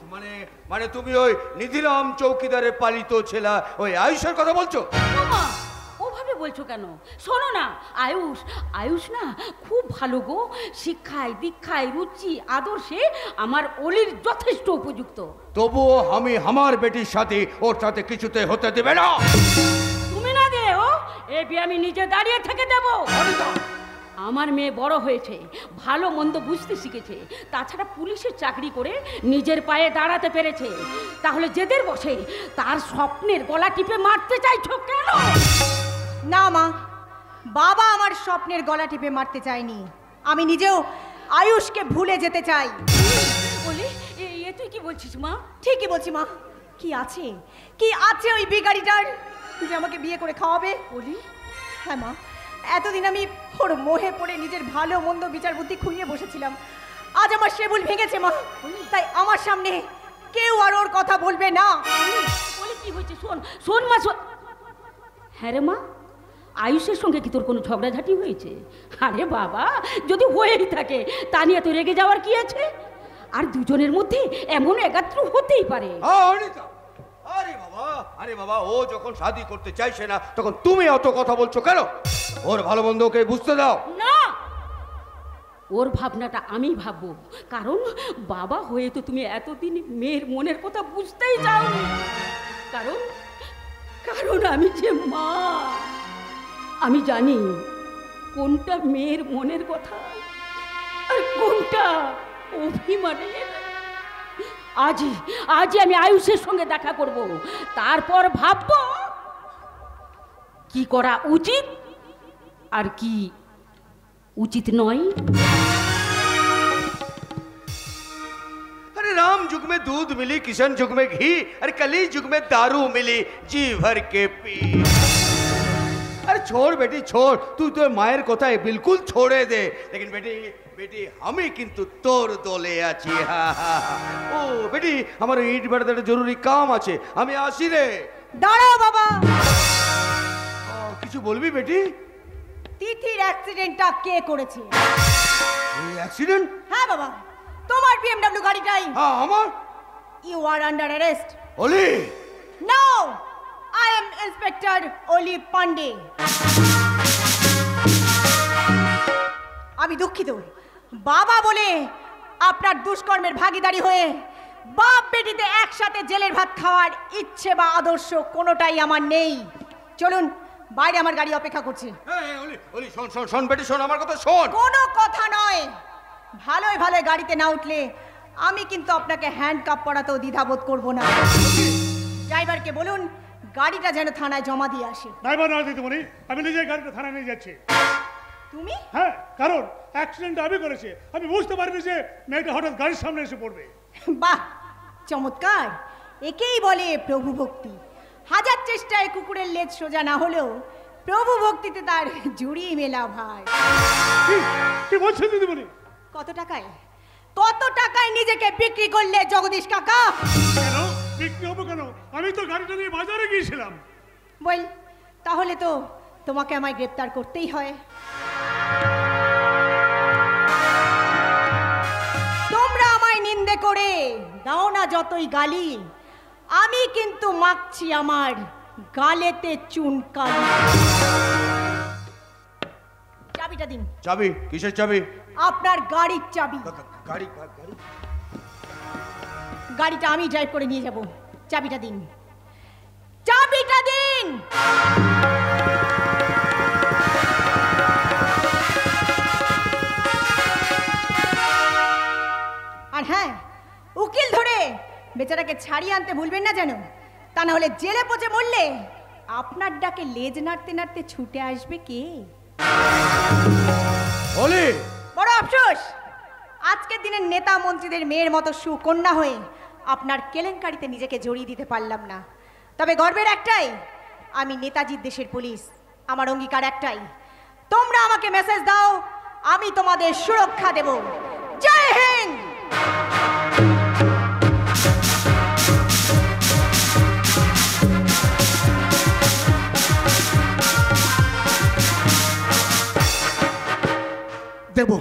মানে তুমি ওই নিধিরাম চৌকিদারের পালিত ছেলা ওই আয়ুষের কথা বলছো? ওমা, ওভাবে বলছো কেন? শোনো না, আয়ুষ না খুব ভালো গো, শিক্ষায় দীক্ষায় রুচি আদর্শে আমার অলির যথেষ্ট উপযুক্ত। তবুও আমি আমার বেটির সাথে ওর সাথে কিছুতে হতে দেবে না। তুমি না দেও, এ বিয়ে আমি নিজে দাঁড়িয়ে থেকে দেব। আমার মেয়ে বড় হয়েছে, ভালো মন্দ বুঝতে শিখেছে, তাছাড়া পুলিশের চাকরি করে নিজের পায়ে দাঁড়াতে পেরেছে। তাহলে যেদের বসে তার স্বপ্নের গলা টিপে মারতে চাইছো কেন? না মা, বাবা আমার স্বপ্নের গলা টিপে মারতে চায়নি। আমি নিজেও আয়ুষকে ভুলে যেতে চাই। বলি, এ তুই কি বলছিস মা? ঠিকই বলছি মা। কি আছে ওই বিগাড়িটার যে আমাকে বিয়ে করে খাওয়াবে? বলি, হ্যাঁ মা, এতদিন আমি ওর মোহে পড়ে নিজের ভালো মন্দ বিচার বুদ্ধি খুইয়ে বসেছিলাম। আজ আমার সেবুল ভেঙেছে মা, তাই আমার সামনে কেউ আর ওর কথা বলবে না। বলি কি হয়েছে? শোন মা, শোন। হ্যাঁ রে মা, আয়ুষের সঙ্গে কি তোর কোনো ঝগড়াঝাটি হয়েছে? আরে বাবা, যদি হয়েই থাকে তা নিয়ে তো রেগে যাওয়ার কি আছে? আর দুজনের মধ্যে এমন একাত্র হতেই পারে। আরে বাবা, ও যখন শাদি করতে চাইছে না তখন তুমি অত কথা বলছো কেন? ওর ভালো মন্দ ওকে বুঝতে দাও। না, ওর ভাবনাটা আমি ভাববো, কারণ বাবা হয়ে তো তুমি এতদিন মেয়ের মনের কথা বুঝতেই চাওনি। কারণ আমি যে মা, আমি জানি কোনটা মেয়ের মনের কথা আর কোনটা অভিমানের। আজই আমি আয়ুষের সঙ্গে দেখা করব, তারপর ভাববো কি করা উচিত আর কি उचित नय। अरे राम युग में दूध मिली, किशन युग में घी, अरे कली युग में दारू मिली, जी भर के पी। अरे छोड़ बेटी छोड़, तू तो मायर कोथाय बिल्कुल छोड़े दे। लेकिन बेटी बेटी हमें किंतु तोर दोले आছি। ও বেটি আমার ইট বাড়াতে একটা জরুরি কাম আছে, আমি আসি রে। দাঁড়াও বাবা। কিছু বলবি বেটি? তিথির অ্যাক্সিডেন্টটা কে করেছে? এই অ্যাক্সিডেন্ট? হ্যাঁ বাবা, তোমার বিএমডব্লিউ গাড়িটাই। হ্যাঁ আমার। You are under arrest. Oli? No, I am inspector Oli Pandey. আমি দুঃখিত, বাবা বলে আপনার দুষ্কর্মের ভাগীদারি হয়ে বাপ বেটিতে একসাথে জেলের ভাত খাওয়ার ইচ্ছে বা আদর্শ কোনোটাই আমার নেই। চলুন, বাইরে আমার গাড়ি অপেক্ষা করছে। শোন শোন শোন বেটি শোন, আমার কথা শোন। কোনো কথা নয়, ভালোই ভালোই গাড়িতে না উঠলে আমি কিন্তু আপনাকে হ্যান্ডকাপ পরাতেও দ্বিধাবোধ করব না। ড্রাইভারকে বলুন গাড়িটা যেন থানায় জমা দিয়ে আসে। ড্রাইভার নয় দিদিমণি, আমি নিজে গাড়িটা থানায় নিয়ে যাচ্ছি। তুমি? হ্যাঁ, কারণ অ্যাক্সিডেন্ট আমি করেছি, আমি বুঝতে পারিনি যে মেয়েটা হঠাৎ গাড়ির সামনে এসে পড়বে। বাহ, চমৎকার, একেই বলে প্রভু ভক্তি। হাজার চেষ্টায় কুকুরের লেজ সোজা না হলেও প্রভু ভক্তিতে তার জুড়ি মেলা ভাই। কি বলছেন দিদিমণি? কত টাকায় নিজেকে বিক্রি করলে জগদীশ কাকা? কেন বিক্রি হবো কেন? আমি তো গাড়িটা নিয়ে বাজারে গিয়েছিলাম। বল, তাহলে তো তোমাকে আমায় গ্রেফতার করতেই হয়। তোমরা আমায় নিন্দে করে দাও না যতই গালি, আমি কিন্তু মাখছি আমার গালেতে চুনকালি। চাবিটা দিন। চাবি? কিসের চাবি? আপনার গাড়ির চাবি। গাড়ি? গাড়িটা আমি ড্রাইভ করে নিয়ে যাব। চাবিটা দিন, চাবিটা দিন। আর হ্যাঁ, উকিল ধরে বেচারাকে ছাড়িয়ে আনতে ভুলবেন না যেন, তা না হলে জেলে পচে মরলে আপনার ডাকে লেজ নাড়তে নাড়তে ছুটে আসবে কে? ওলি? বড় আফসোস, আজকের দিনের নেতা মন্ত্রীদের মেয়ের মতো সুকন্যা হয়ে আপনার কেলেঙ্কারিতে নিজেকে জড়িয়ে দিতে পারলাম না। তবে গর্বের একটাই, আমি নেতাজির দেশের পুলিশ। আমার অঙ্গীকার একটাই, তোমরা আমাকে মেসেজ দাও, আমি তোমাদের সুরক্ষা দেব। জয় হিন্দ। দেবো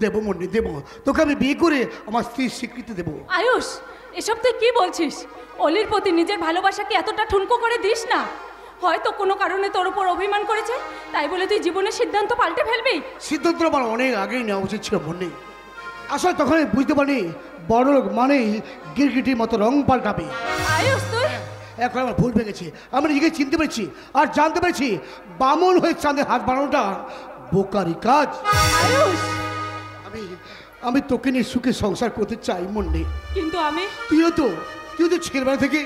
দেবো মন্ডি দেবো, তোকে আমি বিয়ে করে আমার স্ত্রীর স্বীকৃতি দেবো। আয়ুষ, এসব তুই কি বলছিস? অলির প্রতি নিজের ভালোবাসাকে এতটা ঠুনকো করে দিস না। হয়তো কোনো কারণে তোর উপর অভিমান করেছে, তাই বলে তুই জীবনের সিদ্ধান্ত পাল্টে ফেলবি? সিদ্ধান্ত আমার অনেক আগেই নেওয়া উচিত ছিল মন্ডি। আসলে তখন আমি বুঝতে পারিনি বড় লোক মানেই গিরগিটির মতো রং পাল্টাবে। আয়ুষ, তুই এখন আমার ভুল ভেঙেছে, আমি নিজেকে চিনতে পেরেছি আর জানতে পেরেছি বামন হয়ে চাঁদে হাত বাড়ানোটা বোকারি কাজ। আয়ুষ, আমি তোকে নিয়ে সুখে সংসার করতে চাই মন্ডি, কিন্তু আমি তুই তো ছেলেবেলা থেকে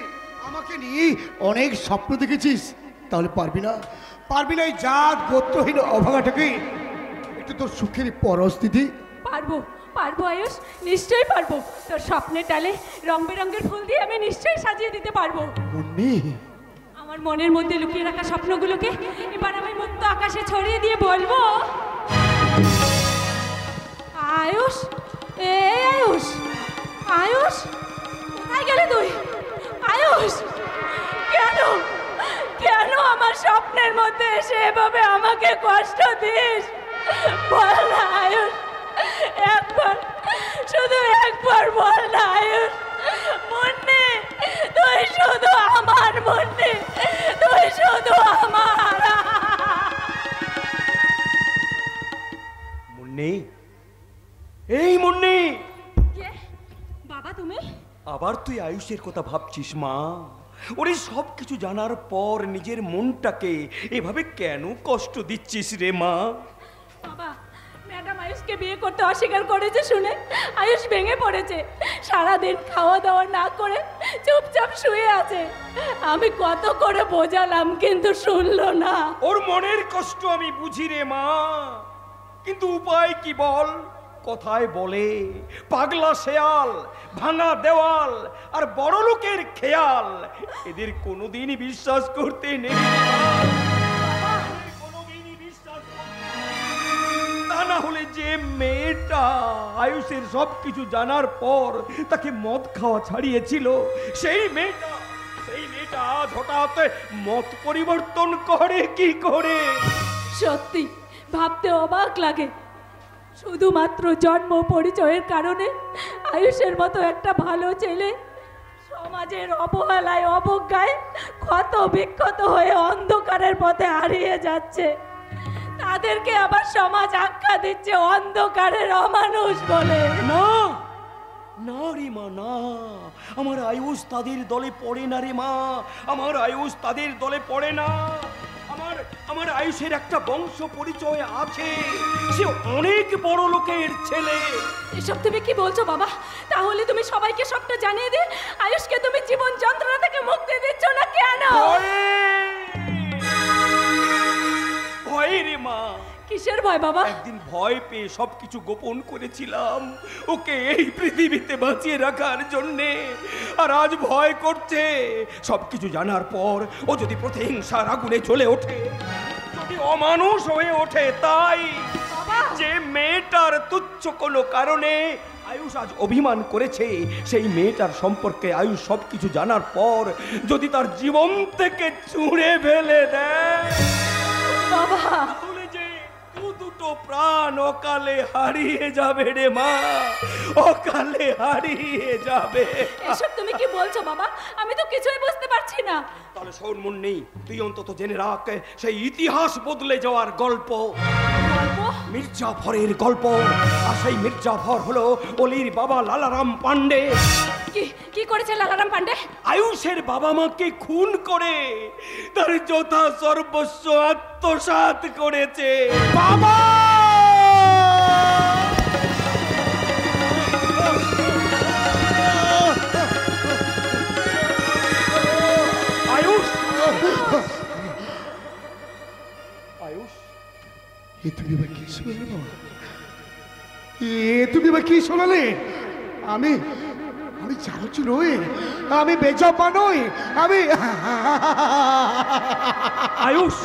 আমাকে নিয়ে অনেক স্বপ্ন দেখেছিস, তাহলে পারবি না এই জাত গোত্রহীন অভাগাটাকে একটু তোর সুখের পরস্থিতি? পারবো আয়ুষ, নিশ্চয়ই পারবো। তোর স্বপ্নের ডালে রং বেরঙের ফুল দিয়ে আমি নিশ্চয়ই সাজিয়ে দিতে পারবো। মন্ডি, আমার মনের মধ্যে লুকিয়ে রাখা স্বপ্নগুলোকে এবার আমি মুক্ত আকাশে ছড়িয়ে দিয়ে বলবো, আয়ুষ, এই আয়ুষ, আয়ুষ, কোথায় গেলে তুই? আয়ুষ, কেন আমার স্বপ্নের মধ্যে এসে এভাবে আমাকে কষ্ট দিস? বল না আয়ুষ, শুধু একবার বল না আয়ুষ। মুন্নি, তুই শুধু আমার, মুন্নি, তুই শুধু আমার। মুন্নি, এই মুন্নি, কে? বাবা তুমি? আবার তুই আয়ুষের কথা ভাবছিস মা? ওরে সব কিছু জানার পর নিজের মনটাকে এভাবে কেন কষ্ট দিচ্ছিস রে মা? বাবা, मैं ম্যাডাম আয়ুষকে বিয়ে করতে অস্বীকার করেছে শুনে আয়ুষ ভেঙে পড়েছে। সারাদিন খাওয়া দাওয়া না করে চুপচাপ শুয়ে আছে। আমি কত করে বোঝালাম কিন্তু শুনলো না। ওর মনের কষ্ট আমি বুঝি রে মা, কিন্তু উপায় কি বল? কথায় বলে পাগলা শেয়াল, ভাঙা দেওয়াল আর বড় লোকের খেয়াল, এদের কোনোদিনই বিশ্বাস করতে নেই। তা না হলে যে মেয়েটা আয়ুষের সবকিছু জানার পর তাকে মদ খাওয়া ছাড়িয়েছিল, সেই মেয়েটা আজ হঠাৎ মত পরিবর্তন করে কি করে? সত্যি ভাবতে অবাক লাগে। শুধুমাত্র জন্ম পরিচয়ের কারণে আয়ুষের মতো একটা ভালো ছেলে সমাজের অবহেলায় অবজ্ঞায় ক্ষত বিক্ষত হয়ে অন্ধকারের পথে হারিয়ে যাচ্ছে। তাদেরকে আবার সমাজ আখ্যা দিচ্ছে অন্ধকারের অমানুষ বলে। না না রে মা, না, আমার আয়ুষ তাদের দলে পড়ে না রে মা, আমার আয়ুষ তাদের দলে পড়ে না। আমার আয়ুষের একটা বংশ পরিচয় আছে, সে অনেক বড় লোকের ছেলে। এসব তুমি কি বলছো বাবা? তাহলে তুমি সবাইকে সবটা জানিয়ে দিয়ে আয়ুষকে তুমি জীবন যন্ত্রণা থেকে মুক্তি দিচ্ছ না কেন? ভয় রে মা। কিসের ভয় বাবা? একদিন ভয় পেয়ে সবকিছু গোপন করেছিলাম ওকে এই পৃথিবীতে বাঁচিয়ে রাখার জন্যে, আর আজ ভয় করছে সবকিছু জানার পর ও যদি প্রতিহিংসার আগুনে জ্বলে ওঠে, যদি অমানুষ হয়ে ওঠে। তাই যে মেয়েটার তুচ্ছ কোনো কারণে আয়ুষ আজ অভিমান করেছে, সেই মেয়েটার সম্পর্কে আয়ুষ সবকিছু জানার পর যদি তার জীবন থেকে ছুঁড়ে ফেলে দেয় বাবা, তাহলে যে দুটো প্রাণ অকালে হারিয়ে যাবে রে মা, অকালে হারিয়ে যাবে। এসব তুমি কি বলছো বাবা? আমি তো কিছুই বুঝতে পারছি না। তাহলে শোন মুন্নি, তুই অন্তত জেনে রাখ সেই ইতিহাস বদলে যাওয়ার গল্প, মির্জাফরের গল্প। আর সেই মির্জাফর হলো অলির বাবা লালারাম পান্ডে। কি করেছে লালারাম পান্ডে? আয়ুষের বাবা মাকে খুন করে তার যথা সর্বস্ব আত্মসাৎ করেছে। বাবা! আয়ুষ, আয়ুষ, তুমি বা কি শোনালে বাবা? তুমি বা কি শোনালে? আমি চারুচি নই, আমি বেজপা নই, আমি আয়ুষ।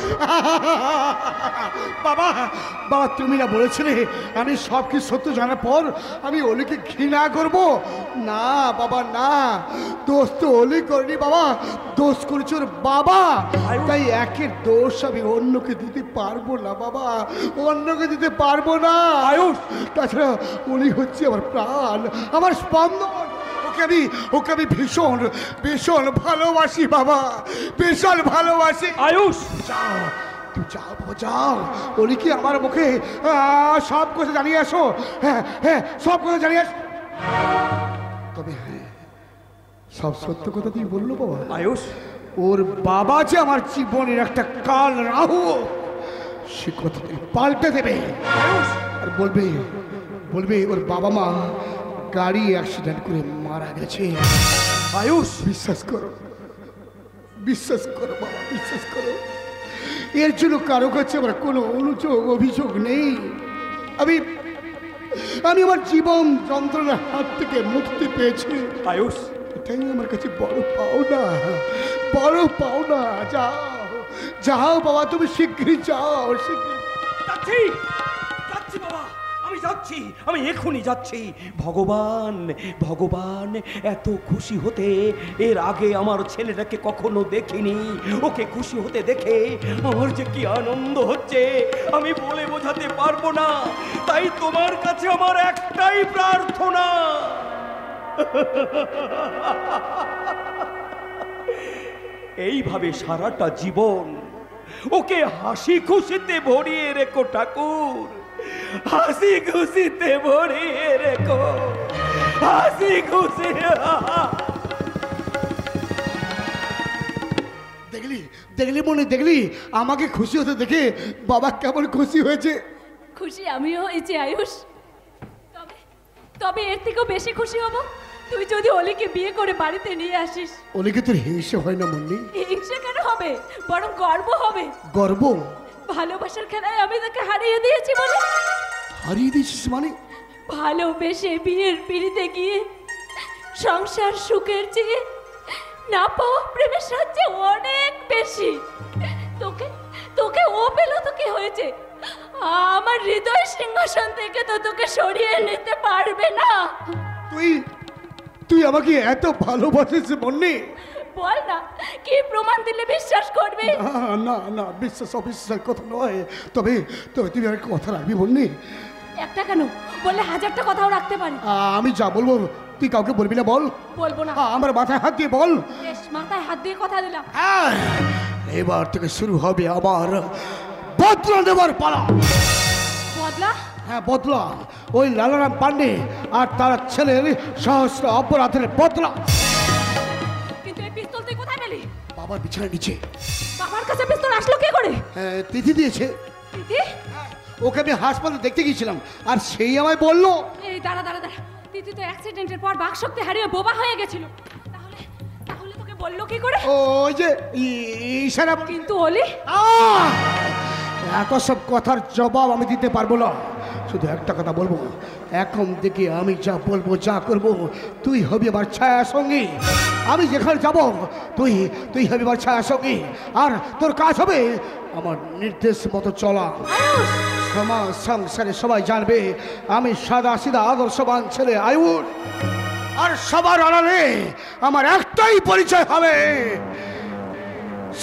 বাবা বাবা, তুমি না বলেছিলে আমি সব কিছু সত্য জানার পর আমি অলিকে ঘৃণা করব? না বাবা না, দোষ তো অলি করিনি বাবা, দোষ করেছে ওর বাবা। তাই একের দোষ আমি অন্যকে দিতে পারবো না বাবা, অন্যকে দিতে পারবো না আয়ুষ। তাছাড়া অলি হচ্ছে আমার প্রাণ, আমার স্পন্দন। ওকে আমি ভীষণ ভীষণ ভালোবাসি বাবা, ভীষণ ভালোবাসি। আয়ুষ, যাও, তুই যাও বাবা, যাও। বলি কি আমার মুখে সব কথা জানিয়ে আসো। হ্যাঁ হ্যাঁ, সব কথা জানিয়ে আসো। তবে হ্যাঁ, সব সত্য কথা তুই বললো বাবা। আয়ুষ, ওর বাবা যে আমার জীবনের একটা কাল রাহু, সে কথা তুই পাল্টে দেবে। আর বলবে ওর বাবা মা গাড়ি অ্যাক্সিডেন্ট করে মারা গেছে। আয়ুষ, বিশ্বাস করো বাবা, বিশ্বাস করো। এর জন্য কারো কাছে আমার কোনো অভিযোগ নেই। আমি আমার জীবন যন্ত্রণার হাত থেকে মুক্তি পেয়েছি আয়ুষ, এটাই আমার কাছে বড় পাওনা। যাও বাবা, তুমি শীঘ্রই যাও। যাচ্ছি বাবা, আমি এখনই যাচ্ছি। ভগবান এত খুশি হতে এর আগে আমার ছেলেটাকে কখনো দেখিনি। ওকে খুশি হতে দেখে আমার যে কি আনন্দ হচ্ছে আমি বলে বোঝাতে পারবো না। তাই তোমার কাছে আমার একটাই প্রার্থনা, এইভাবে সারাটা জীবন ওকে হাসি খুশিতে ভরিয়ে রেখো ঠাকুর, হাসি খুশিতে ভরিয়ে রেখো, হাসি খুশি। দেখলি মনে, দেখলি আমাকে খুশি হতে দেখে বাবা কেমন খুশি হয়েছে। খুশি আমিও হয়েছি আয়ুষ, তবে তবে এর থেকেও বেশি খুশি হব তুই যদি অলিকে বিয়ে করে বাড়িতে নিয়ে আসিস। অলিকে তোর হিংসে হয় না মুন্নি? হিংসা কেন হবে, বরং গর্ব হবে। গর্ব? ভালোবাসার খেলায় আমি তাকে হারিয়ে দিয়েছি বলে। হারিয়ে দিয়েছিস মানে? ভালোবেসে বিয়ের পিড়িতে গিয়ে সংসার সুখের চেয়ে না পাওয়া প্রেমের সাথে অনেক বেশি। তোকে তোকে ও পেল তো কি হয়েছে? আমার হৃদয় সিংহাসন থেকে তো তোকে সরিয়ে নিতে পারবে না। তুই তুই আমাকে এত ভালোবাসিস মুন্নি? বল না, কি প্রমাণ দিলে বিশ্বাস করবে? না না, বিশ্বাস অবিশ্বাসের কথা নয়, তবে তবে তুমি একটা কথা রাখবি মুন্নি? একটা কেন, বললে হাজারটা কথাও রাখতে পারি। আমি যা বলবো তুই কাউকে বলবি না, বল। বলবো না। আমার মাথায় হাত দিয়ে বল। বেশ, মাথায় হাত দিয়ে কথা দিলাম। এবার থেকে শুরু হবে আমার বদলা নেবার পালা। বদলা? হ্যাঁ, বদলা। ওই লালারাম পান্ডে আর তার ছেলের সহস্র অপরাধের বদলা। কিন্তু এই পিস্তল তুই কোথায় পেলি? বাবার বিছানার নিচে। বাবার কাছে পিস্তল আসলো কি করে? তিথি দিয়েছে। তিথি? ওকে আমি হাসপাতালে দেখতে গিয়েছিলাম, আর সেই আমায় বললো। এই দাঁড়া দাঁড়া দাঁড়া, তিথি তো অ্যাক্সিডেন্টের পর বাকশক্তি হারিয়ে বোবা হয়ে গেছিল। তাহলে তাহলে তোকে বললো কি করে? ওই যে ইশারা। কিন্তু অলি? এত সব কথার জবাব আমি দিতে পারবো না, শুধু একটা কথা বলবো, এখন থেকে আমি যা বলবো যা করব তুই হবি আমার ছায়া সঙ্গী। আমি যেখানে যাব তুই তুই হবি আমার ছায়া সঙ্গী, আর তোর কাজ হবে আমার নির্দেশ মতো চলা। সমাজ সংসারে সবাই জানবে আমি সাদা সিধা আদর্শবান ছেলে আয়ুষ, আর সবার আড়ালে আমার একটাই পরিচয় হবে,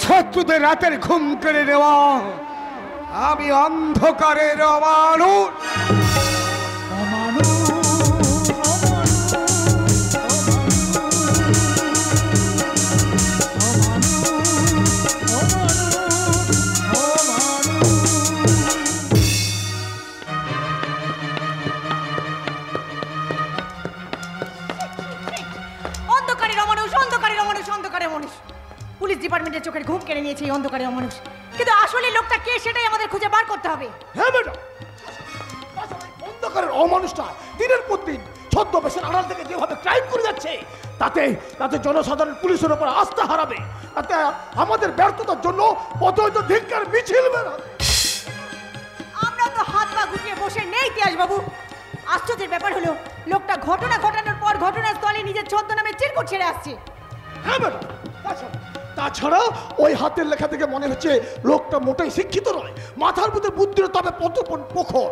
শত্রুদের রাতের ঘুম কেড়ে নেওয়া আমি অন্ধকারের অমানুষ। অন্ধকারের অমানুষ, অন্ধকারের অমানুষ, অন্ধকারের অমানুষ। পুলিশ ডিপার্টমেন্টের চোখের ঘুম কেড়ে নিয়েছে এই অন্ধকারের অমানুষ। কিন্তু আসলে লোকটা কে সেটাই আমাদের খুঁজে বার করতে হবে। হ্যাঁ ম্যাডাম, অন্ধকারের অমানুষটা দিনের পর দিন ছদ্মবেশের আড়াল থেকে যেভাবে ক্রাইম করে যাচ্ছে, তাতে তাতে জনসাধারণ পুলিশের উপর আস্থা হারাবে। তাতে আমাদের ব্যর্থতার জন্য পথহীন ধিক্কার মিছিল বেরোবে। আমরা তো হাত পা গুটিয়ে বসে নেই তিয়াস বাবু। আশ্চর্যের ব্যাপার হলো লোকটা ঘটনা ঘটানোর পর ঘটনাস্থলে নিজের ছদ্মনামে চিরকুট ছেড়ে আসছে। হ্যাঁ ম্যাডাম, তাছাড়া ওই হাতের লেখা থেকে মনে হচ্ছে লোকটা মোটেই শিক্ষিত নয়, মাথার মধ্যে বুদ্ধির তবে প্রখর।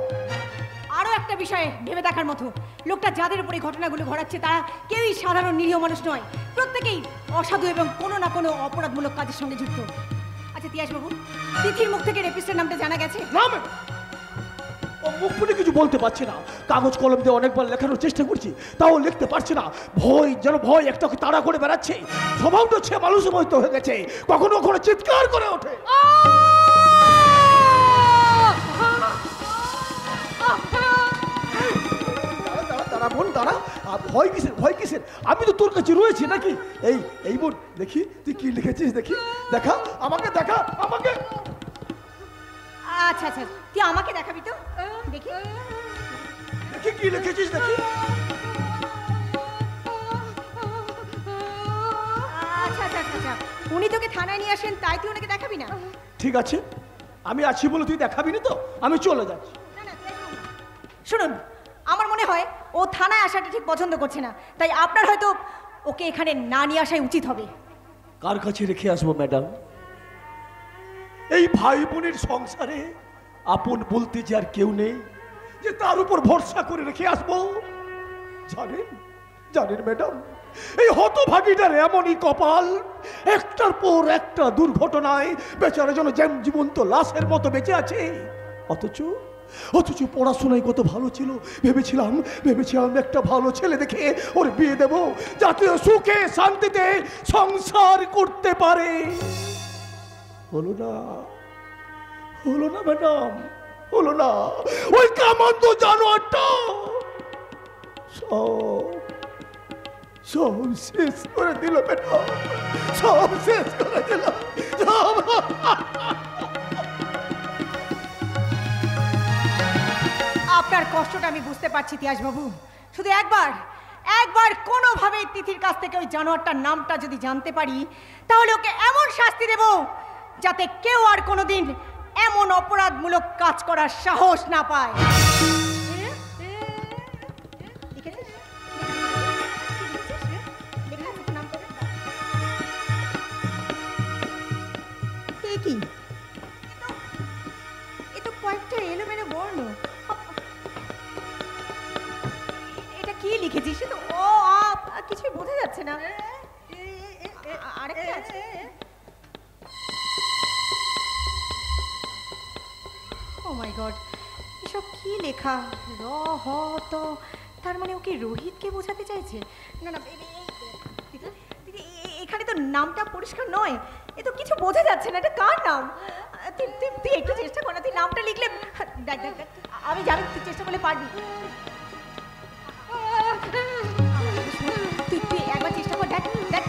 আরো একটা বিষয়ে ভেবে দেখার মতো, লোকটা যাদের উপরে ঘটনাগুলো ঘটাচ্ছে তারা কেউই সাধারণ নিরীহ মানুষ নয়, প্রত্যেকেই অসাধু এবং কোনো না কোনো অপরাধমূলক কাজের সঙ্গে যুক্ত। আচ্ছা তিয়াস বাবু, তিথির মুখ থেকে রেপিস্টের নামটা জানা গেছে? না ম্যাডাম, ও মুখ ফুটে কিছু বলতে পারছে না। কাগজ কলম দিয়ে অনেকবার লেখানোর চেষ্টা করছি, তাও লিখতে পারছে না। ভয় একটাকে তাড়া করে বেড়াচ্ছে। স্বভাবটা হচ্ছে মানুষের মতো হয়ে গেছে, কখনো কখনো চিৎকার করে ওঠে। দাঁড়া বোন, দাঁড়া, ভয় কিসের? আমি তো তোর কাছে রয়েছি নাকি? এই বোন, দেখি তুই কি লিখেছিস, দেখি, দেখা আমাকে, দেখা আমাকে। আচ্ছা আচ্ছা, তুই আমাকে দেখাবি তো, দেখি দেখি কি লিখেছিস, দেখি। আচ্ছা আচ্ছা আচ্ছা, উনি তোকে থানায় নিয়ে আসেন তাই তুই ওনাকে দেখাবি না? ঠিক আছে, আমি আছি বলে তুই দেখাবি না তো, আমি চলে যাচ্ছি। শুনুন, আমার মনে হয় ও থানায় আসাটা ঠিক পছন্দ করছে না, তাই আপনার হয়তো ওকে এখানে না নিয়ে আসাই উচিত হবে। কার কাছে রেখে আসবো ম্যাডাম? এই ভাই বোনের সংসারে আপন বলতে যে আর কেউ নেই, যে তার উপর ভরসা করে রেখে আসবো। জানেন ম্যাডাম, এই হতভাগীটার এমনই কপাল, একটার পর একটা দুর্ঘটনায় বেচারা যেন জীবন্ত লাশের মতো বেঁচে আছে। অথচ পড়াশোনায় কত ভালো ছিল। ভেবেছিলাম একটা ভালো ছেলে দেখে ওর বিয়ে দেব, যাতে সুখে শান্তিতে সংসার করতে পারে। হলো না ম্যাডাম, হলো না। ওই কামান্দ জানোয়ারটা সব শেষ করে দিল ম্যাডাম, সব শেষ করে দিল। কষ্টটা আমি বুঝতে পারছি তিয়াসবাবু। শুধু একবার কোনোভাবে তিথির কাছ থেকে ওই জানোয়ারটার নামটা যদি জানতে পারি, তাহলে ওকে এমন শাস্তি দেব যাতে কেউ আর কোনোদিন এমন অপরাধমূলক কাজ করার সাহস না পায়। কি এ তো কয়েকটা এলোমেলো বর্ণ। এটা কি লিখেছিস? তো ও কিছুই বোঝা যাচ্ছে না। আরেকটা আছে। ও মাই গড, এসব কি লেখা? র হ ত, তার মানে ওকে রোহিতকে বোঝাতে চাইছে? না না, এখানে তো নামটা পরিষ্কার নয়, এ তো কিছু বোঝা যাচ্ছে না। এটা কার নাম? তুই একটু চেষ্টা কর না, তুই নামটা লিখলে। আমি জানি তুই চেষ্টা করলে পারবি। তুই একবার চেষ্টা কর, দেখ দেখ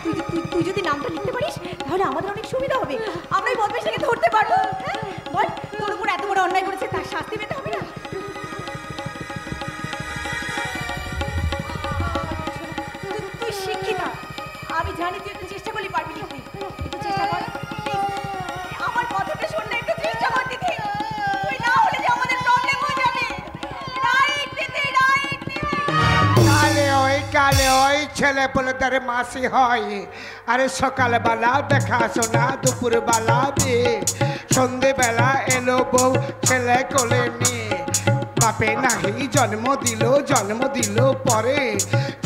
তুই যদি নামটা লিখতে পারিস তাহলে আমাদের অনেক সুবিধা হবে। আমরা এই বদমাইশটাকে ধরতে পারবো। বল, তোর উপর এত বড় অন্যায় করেছে, তার শাস্তি পেতে হবে না? তুই শিক্ষিতা, আমি জানি তুই একটু চেষ্টা করলে পারবি লিখতে। একটু চেষ্টা কর, আমার কথাটা শোন না, একটু চেষ্টা কর দিদি। তুই না হলে যে আমাদের প্রবলেম হয়ে যাবে। রাইট দিদি, রাইট দিদি। কালে ওই ছেলে বলে তার মাসি হয়। আরে সকালবেলা দেখা শোনা, দুপুরবেলা বিয়ে, সন্ধেবেলা এলো বউ ছেলে কোলে নিয়ে। বাপে নাহি জন্ম দিল পরে,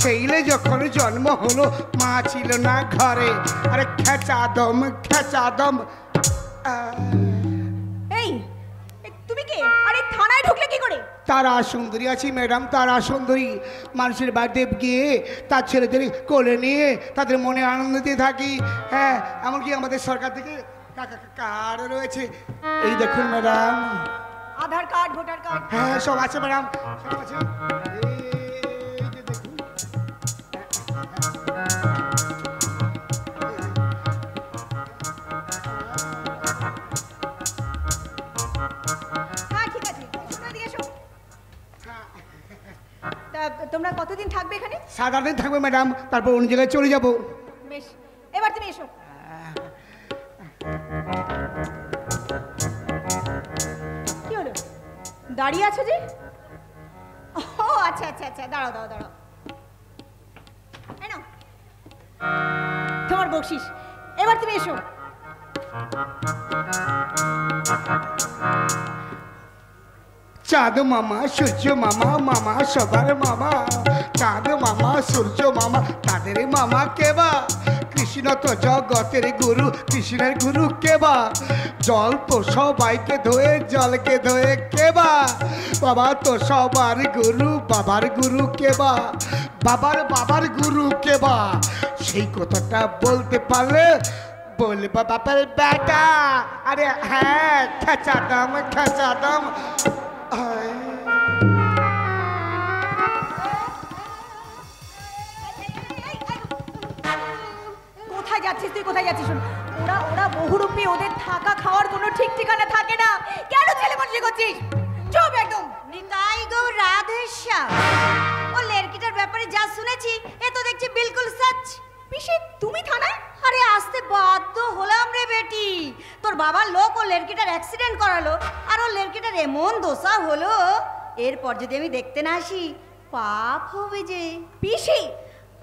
ছেলে যখন জন্ম হলো মা ছিল না ঘরে। আরে খেচা দম। এই তুমি কে? আরে থানায় ঢুকলে কি করে? তারা সুন্দরী আছি ম্যাডাম, তারা সুন্দরী। মানুষের বাড়িতে গিয়ে তার ছেলেদের কোলে নিয়ে তাদের মনে আনন্দ দিয়ে থাকি। হ্যাঁ, এমনকি আমাদের সরকার থেকে কার্ড রয়েছে, এই দেখুন ম্যাডাম। আধার কার্ড, ভোটার কার্ড, হ্যাঁ সব আছে ম্যাডাম, সব আছে। তোমরা কতদিন থাকবে এখানে? 7-8 দিন থাকবে ম্যাডাম, তারপর অন্য জায়গায় চলে যাবো। বেশ, এবার তুমি এসো। কি হলো, দাঁড়িয়ে আছো যে? ও আচ্ছা আচ্ছা আচ্ছা, দাঁড়াও। এই নাও তোমার বকশিস। এবার তুমি এসো। চাঁদ মামা, সূর্য মামা, মামা সবার মামা। চাঁদ মামা, সূর্য মামা, তাদের মামা কেবা? কৃষ্ণ তো জগতের গুরু, কৃষ্ণের গুরু কেবা? জল তো সবাইকে ধোয়ে, জলকে ধোয়ে কেবা? বাবা তো সবার গুরু, বাবার গুরু কেবা? বাবার গুরু কেবা? সেই কথাটা বলতে পারলে বলবা বাবার বেটা। আরে হ্যাঁ, খেচা দাম। কোথায় যাচ্ছিস তুই? কোথায় যাচ্ছিস? ওরা বহুরূপী, ওদের থাকা খাওয়ার কোনো ঠিক ঠিকানা থাকে না। কেন ছেলে মানুষ করছিস? চুপ একদম। নিতাই গো রাধেশ্যাম, ও লেরকিটার ব্যাপারে যা শুনেছি এ তো দেখছি বিলকুল সচ। পিসি, তুমি থানায়? আরে আসতে বাধ্য হলাম রে বেটি। তোর বাবার লোক ও লেরকিটার অ্যাক্সিডেন্ট করালো, আর ও লেরকিটার এমন দোষা হলো, এরপর যদি আমি দেখতে না আসি পাপ হবে যে। পিসি,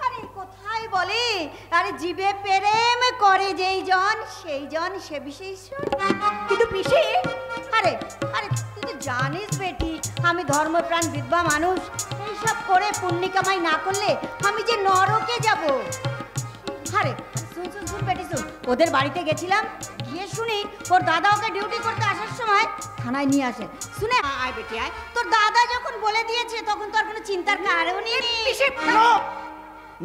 আরে কোথায় বলে, আরে জীবে প্রেম করে যেই জন, সেই জন সে বিশেষ। কিন্তু পিসি, আরে তুই তো জানিস বেটি, আমি ধর্মপ্রাণ বিধবা মানুষ। এইসব করে পুণ্য কামাই না করলে আমি যে নরকে যাব। আরে শুন বেটি, শুন। ওদের বাড়িতে গেছিলাম, গিয়ে শুনি ওর দাদা ওকে ডিউটি করতে আসার সময় থানায় নিয়ে আসে। শুনে আয় বেটি আয়, তোর দাদা যখন বলে দিয়েছে তখন তো আর কোনো চিন্তার কারণ নেই।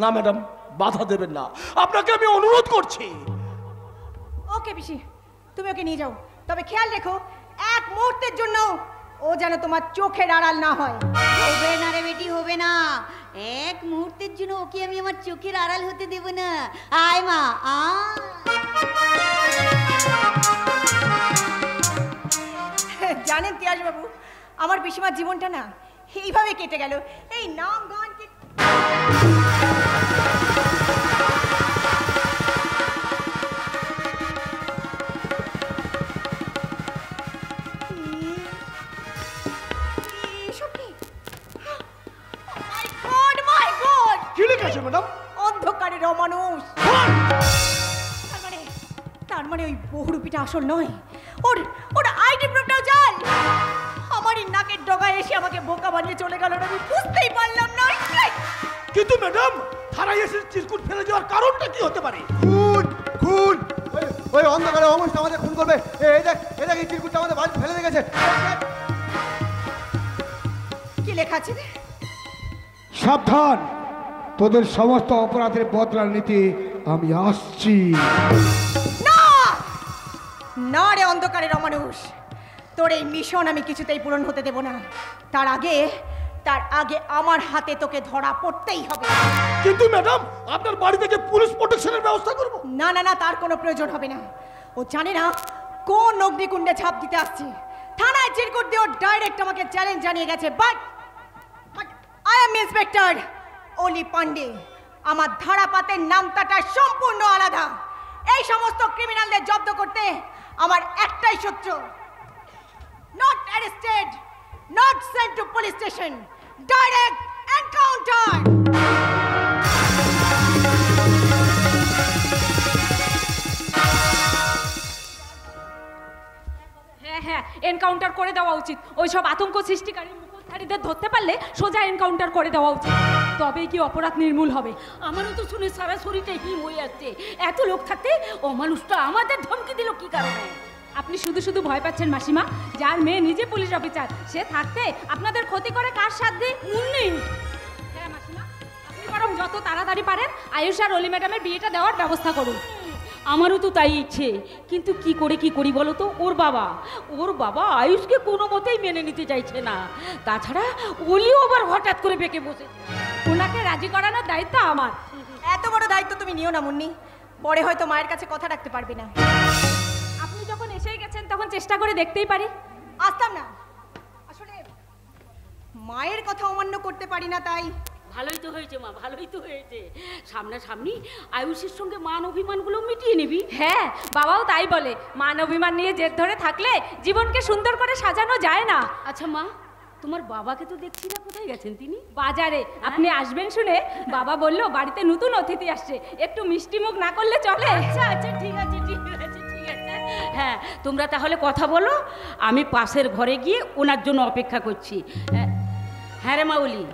না ম্যাডাম, বাধা দেবেন না, আপনাকে আমি অনুরোধ করছি। ওকে পিসি, তুমি ওকে নিয়ে যাও, তবে খেয়াল রেখো এক মুহূর্তের জন্য ও যেন তোমার চোখের আড়াল না হয়। হবে না রে বেটি, হবে না। এক মুহূর্তের জন্য ওকে আমি আমার চোখের আড়াল হতে দেব না। আয় মা, জানেন তিয়াস বাবু, আমার পিসিমার জীবনটা না এইভাবে কেটে গেল এই নাম গান কি লিখেছে ম্যাডাম? অন্ধকারের অমানুষ। তার মানে ওই বহুরূপীটা আসল নয়, ওর আইডি প্রুফটাও জাল। আমারই নাকের ডগায় এসে আমাকে বোকা বানিয়ে চলে গেল, আমি বুঝতেই পারলাম না। কিন্তু ম্যাডাম, থানায় এসে চিরকুট ফেলে যাওয়ার কারণটা কি হতে পারে? খুন খুন ওই অন্ধকারে অবস্থা আমাদের খুন করবে। এই দেখ এই চিরকুটটা আমাদের বাড়ি ফেলে রেখেছে। কি লেখা আছে? সাবধান, তোদের সমস্ত অপরাধের বদলা নিতে আমি আসছি। না না রে অন্ধকারের অমানুষ, তোর এই মিশন আমি কিছুতেই পূরণ হতে দেব না। তার আগে আমার হাতে তোকে ধরা পড়তেই হবে। কিন্তু ম্যাডাম, আপনার বাড়ি থেকে পুলিশ প্রোটেকশনের ব্যবস্থা করব। না না না, তার কোনো প্রয়োজন হবে না। ও জানে না কোন অগ্নিকুণ্ডে ঝাঁপ দিতে আসছে। থানায় চিরকুট দিয়ে ও ডাইরেক্ট আমাকে চ্যালেঞ্জ জানিয়ে গেছে। বাট আই এম ইন্সপেক্টর অলি পান্ডে। আমার ধারাপাতের নামটা সম্পূর্ণ আলাদা। এই সমস্ত ক্রিমিনালদের জব্দ করতে আমার একটাই সূত্র, not arrested, not sent to police station, direct encounter. হ্যাঁ, এনকাউন্টার করে দেওয়া উচিত। ওই সব আতঙ্ক সৃষ্টিকারী মুখোশধারীদের ধরতে পারলে সোজা এনকাউন্টার করে দেওয়া উচিত, তবেই কি অপরাধ নির্মূল হবে। আমারও তো শুনে সারা শরীরটা হিম হয়ে যাচ্ছে। এত লোক থাকতে অমানুষটা আমাদের ধমকি দিল কি কারণে? আপনি শুধু শুধু ভয় পাচ্ছেন মাসিমা। যার মেয়ে নিজে পুলিশ অফিসার, সে থাকতে আপনাদের ক্ষতি করে কার সাধ্যে? নেই। হ্যাঁ মাসিমা, আপনি বরং যত তাড়াতাড়ি পারেন আয়ুষ আর অলি ম্যাডামের বিয়েটা দেওয়ার ব্যবস্থা করুন। আমারও তো তাই ইচ্ছে, কিন্তু কি করি বলো তো? ওর বাবা আয়ুষকে কোনো মতেই মেনে নিতে চাইছে না। তাছাড়া অলিও আবার হঠাৎ করে বেঁকে বসেছে। ওনাকে রাজি করানোর দায়িত্ব আমার। এত বড় দায়িত্ব তুমি নিও না মুন্নি, পরে হয়তো মায়ের কাছে কথা রাখতে পারবে না। আপনি যখন এসেই গেছেন তখন চেষ্টা করে দেখতেই পারি। আসতাম না, আসলে মায়ের কথা অমান্য করতে পারি না, তাই। ভালোই তো হয়েছে মা, ভালোই তো হয়েছে। সামনাসামনি আয়ুষের সঙ্গে মান অভিমানগুলো মিটিয়ে নিবি। হ্যাঁ, বাবাও তাই বলে। মান অভিমান নিয়ে জেদ ধরে থাকলে জীবনকে সুন্দর করে সাজানো যায় না। আচ্ছা মা, তোমার বাবাকে তো দেখছি না, কোথায় গেছেন তিনি? বাজারে। আপনি আসবেন শুনে বাবা বললো বাড়িতে নতুন অতিথি আসছে, একটু মিষ্টি মুখ না করলে চলে। আচ্ছা আচ্ছা, ঠিক আছে ঠিক আছে ঠিক আছে। হ্যাঁ, তোমরা তাহলে কথা বলো, আমি পাশের ঘরে গিয়ে ওনার জন্য অপেক্ষা করছি। হ্যাঁ রে মাউলি,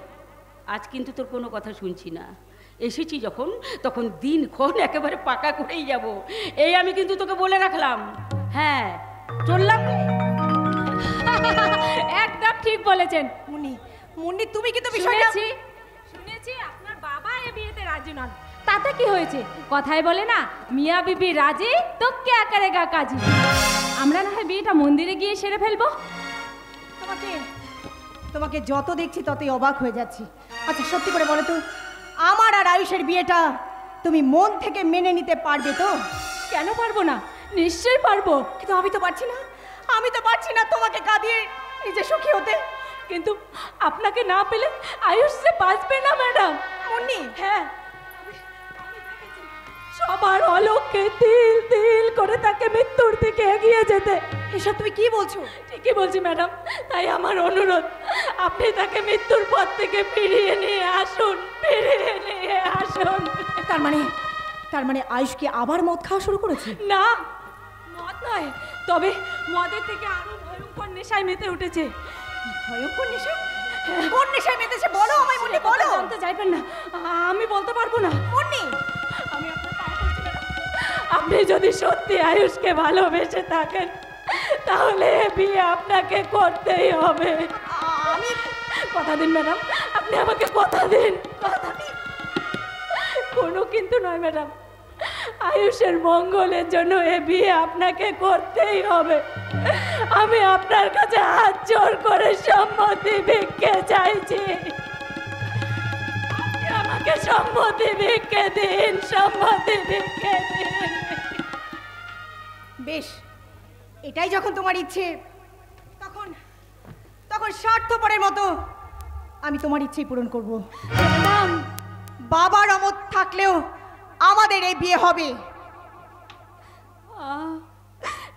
আজ কিন্তু তোর কোনো কথা শুনছি না। এসেছি যখন তখন দিনক্ষণ একেবারে পাকা করেই যাব, এই আমি কিন্তু তোকে বলে রাখলাম। হ্যাঁ, চললাম। একদম ঠিক বলেছেন মুন্নি, তুমি কিন্তু বিষয়টা শুনেছি আপনার বাবা এই বিয়েতে রাজি নন। তাতে কি হয়েছে? কথায় বলে না, মিয়া বিবি রাজি তো কে করেগা কাজী। আমরা না হয় বিয়েটা মন্দিরে গিয়ে সেরে ফেলবো। তোমাকে যত দেখছি ততই অবাক হয়ে যাচ্ছি। আচ্ছা সত্যি করে বলো তো, আমার আর আয়ুষের বিয়েটা তুমি মন থেকে মেনে নিতে পারবে তো? কেন পারবো না, নিশ্চয়ই পারবো। কিন্তু আমি তো পারছি না তোমাকে কাঁদিয়ে নিজে সুখী হতে। কিন্তু আপনাকে না পেলে আয়ুষ সে বাঁচবে না ম্যাডাম। মুন্নি, হ্যাঁ, সবার অলক্ষ্যে তিল তিল করে তাকে মৃত্যুর দিকে এগিয়ে যেতে। এসব তুমি কি বলছো? ঠিকই বলছি ম্যাডাম, তাই আমার অনুরোধ, আপনি তাকে মৃত্যুর পথ থেকে ফিরিয়ে নিয়ে আসুন। তার মানে আয়ুষ কি আবার মদ খাওয়া শুরু করেছে? না, মদ নয়, তবে মদের থেকে আরো ভয়ঙ্কর নেশায় মেতে উঠেছে। ভয়ঙ্কর নেশা? কোন নেশায় মেতেছে বলো আমায়, মুন্নি বলো। জানতে চাইবেন না, আমি বলতে পারবো না। মুন্নি, আমি আপনার পায়ে পড়ছি ম্যাডাম, আপনি যদি সত্যি আয়ুষকে ভালোবেসে থাকেন তাহলে বিয়ে আপনাকে করতেই হবে। আমি কথা দিন ম্যাডাম, আপনি আমাকে কথা দিন। কোনো কিন্তু নয় ম্যাডাম, আয়ুষের মঙ্গলের জন্য এ বিয়ে আপনাকে করতেই হবে। আমি আপনার কাছে হাত জোর করে সম্মতি ভিক্ষে চাইছি। আপনি আমাকে সম্মতি ভিক্ষে দিন, সম্মতি ভিক্ষে দিন। বেশ, এটাই যখন তোমার ইচ্ছে, তখন স্বার্থপরের মতো আমি তোমার ইচ্ছেই পূরণ করব। ম্যাডাম, বাবার অমত থাকলেও আমাদের এই বিয়ে হবে।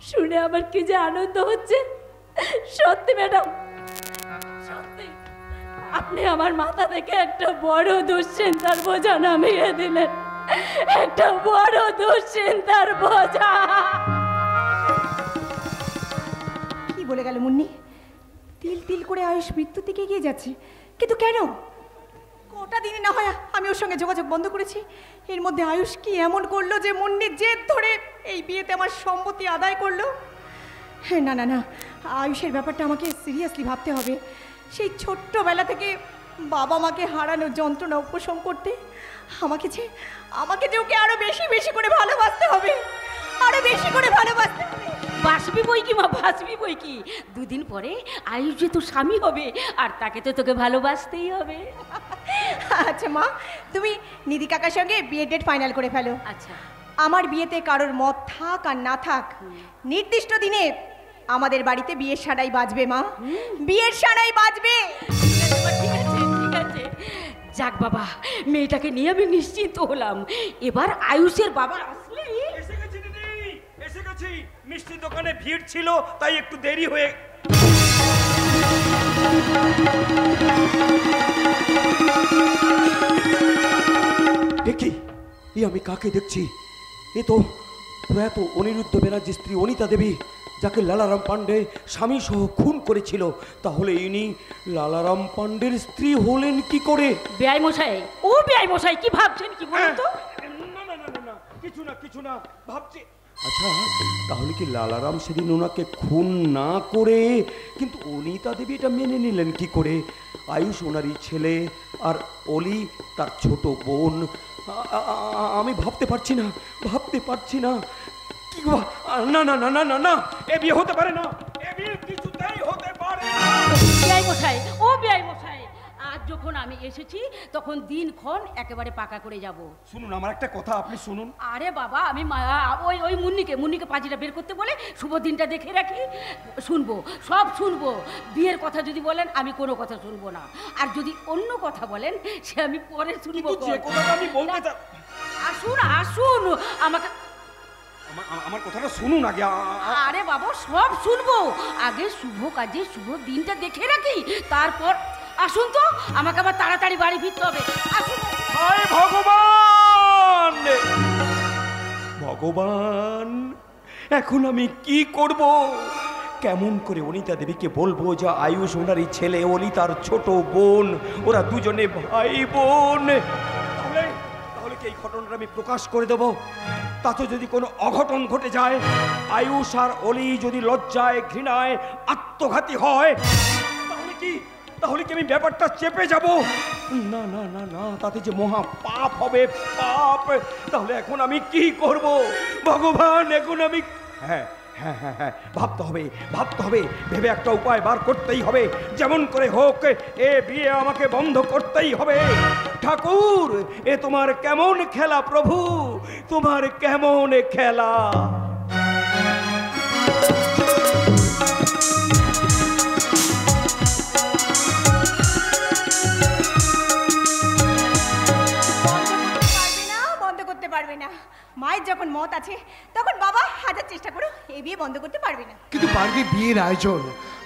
শুনে আমার কি যে আনন্দ হচ্ছে। সত্যি ম্যাডাম, সত্যি আপনি আমার মাথা থেকে একটা বড় দুশ্চিন্তার বোঝা নামিয়ে দিলেন, একটা বড় দুশ্চিন্তার বোঝা। কি বলে গেল মুন্নি? তিল তিল করে আয়ুষ মৃত্যুর দিকে এগিয়ে যাচ্ছে, কিন্তু কেন? কটা দিনে না হয় আমি ওর সঙ্গে যোগাযোগ বন্ধ করেছি, এর মধ্যে আয়ুষ কি এমন করলো যে মুন্নির জেদ ধরে এই বিয়েতে আমার সম্মতি আদায় করলো? হ্যাঁ, না না না, আয়ুষের ব্যাপারটা আমাকে সিরিয়াসলি ভাবতে হবে। সেই ছোট্টবেলা থেকে বাবা মাকে হারানোর যন্ত্রণা উপশম করতে আমাকে যে ওকে আরো বেশি বেশি করে ভালোবাসতে হবে, আরো বেশি করে ভালোবাসতে হবে। বাসবি বই কি মা, বাসবি বই কি। দুদিন পরে আয়ুষ যে তোর স্বামী হবে, আর তাকে তো তোকে ভালোবাসতেই হবে। আচ্ছা মা, তুমি নিধি কাকার সঙ্গে বিয়ের ডেট ফাইনাল করে ফেলো। আচ্ছা, আমার বিয়েতে কারোর মত থাক আর না থাক, নির্দিষ্ট দিনে আমাদের বাড়িতে বিয়ের সানাই বাজবে মা, বিয়ের সানাই বাজবে। ঠিক আছে, ঠিক আছে। যাক বাবা, মেয়েটাকে নিয়ে আমি নিশ্চিন্ত হলাম। এবার আয়ুষের বাবা আসলে এসে গেছি দিদি, এসে গেছি। মিষ্টি দোকানে ভিড় ছিল তাই একটু দেরি হয়ে। দেখি এই আমি কাকে দেখছি? এ তো প্রয়াত অনিরুদ্ধ ব্যানার্জির স্ত্রী অনিতা দেবী, যাকে লালারাম পাণ্ডে স্বামী সহ খুন করেছিল। তাহলে ইনি লালারাম পাণ্ডের স্ত্রী হলেন কি করে? বেআই মশাই, ও বেআই মশাই, কি ভাবছেন কি বলুন তো? না না না না, কিছু না ভাবছি। আচ্ছা, তাহলে কি লালারাম সেদিন ওনাকে খুন না করে, কিন্তু অনিতা দেবী এটা মেনে নিলেন কি করে? আয়ুষ ওনারই ছেলে আর অলি তার ছোট বোন। আমি ভাবতে পারছি না কি না না না না না না, এ বিয়ে হতে পারে না, এ বিয়ে কিছুতেই হতে পারে না। বেআই মশাই, ও বেআই মশাই, আজ যখন আমি এসেছি তখন দিনক্ষণ একেবারে পাকা করে যাব। শুনুন আমার একটা কথা, আপনি শুনুন। আরে বাবা, আমি ওই মুন্নিকে পাঁচিটা বের করতে বলে শুভ দিনটা দেখে রাখি। শুনবো, সব শুনবো। বিয়ের কথা যদি বলেন আমি কোনো কথা শুনবো না, আর যদি অন্য কথা বলেন সে আমি পরে শুনবো। আমি বলতে চাই, আসুন আমাকে, আমার কথাটা শুনুন আগে। আরে বাবা, সব শুনবো, আগে শুভ কাজে শুভ দিনটা দেখে রাখি, তারপর আসুন তো। আমাকে আবার তাড়াতাড়ি বাড়ি ফিরতে হবে। আসুন। হায় ভগবান, ভগবান, এখন আমি কি করব? কেমন করে অনিতা দেবীকে বলবো যে আয়ুষ ওনারই ছেলে, অলি তার ছোট বোন, ওরা দুজনে ভাই বোন? তাহলে কি এই ঘটনাটা আমি প্রকাশ করে দেব? তাতে যদি কোনো অঘটন ঘটে যায়, আয়ুষ আর অলি যদি লজ্জায় ঘৃণায় আত্মঘাতী হয়, তাহলে কি আমি ব্যাপারটা চেপে যাব? না না না না, তাতে যে মহা পাপ হবে, পাপ। তাহলে এখন আমি কি করব ভগবান? এখন আমি হ্যাঁ হ্যাঁ হ্যাঁ হ্যাঁ ভাবতে হবে, ভেবে একটা উপায় বার করতেই হবে। যেমন করে হোক এ বিয়ে আমাকে বন্ধ করতেই হবে। ঠাকুর, এ তোমার কেমন খেলা প্রভু, তোমার কেমন খেলা? মায়ের যখন মত আছে তখন বাবা হাজার চেষ্টা করো, এই বিয়ে বন্ধ করতে পারবে না। কিন্তু বাড়িতে বিয়ের আয়োজন,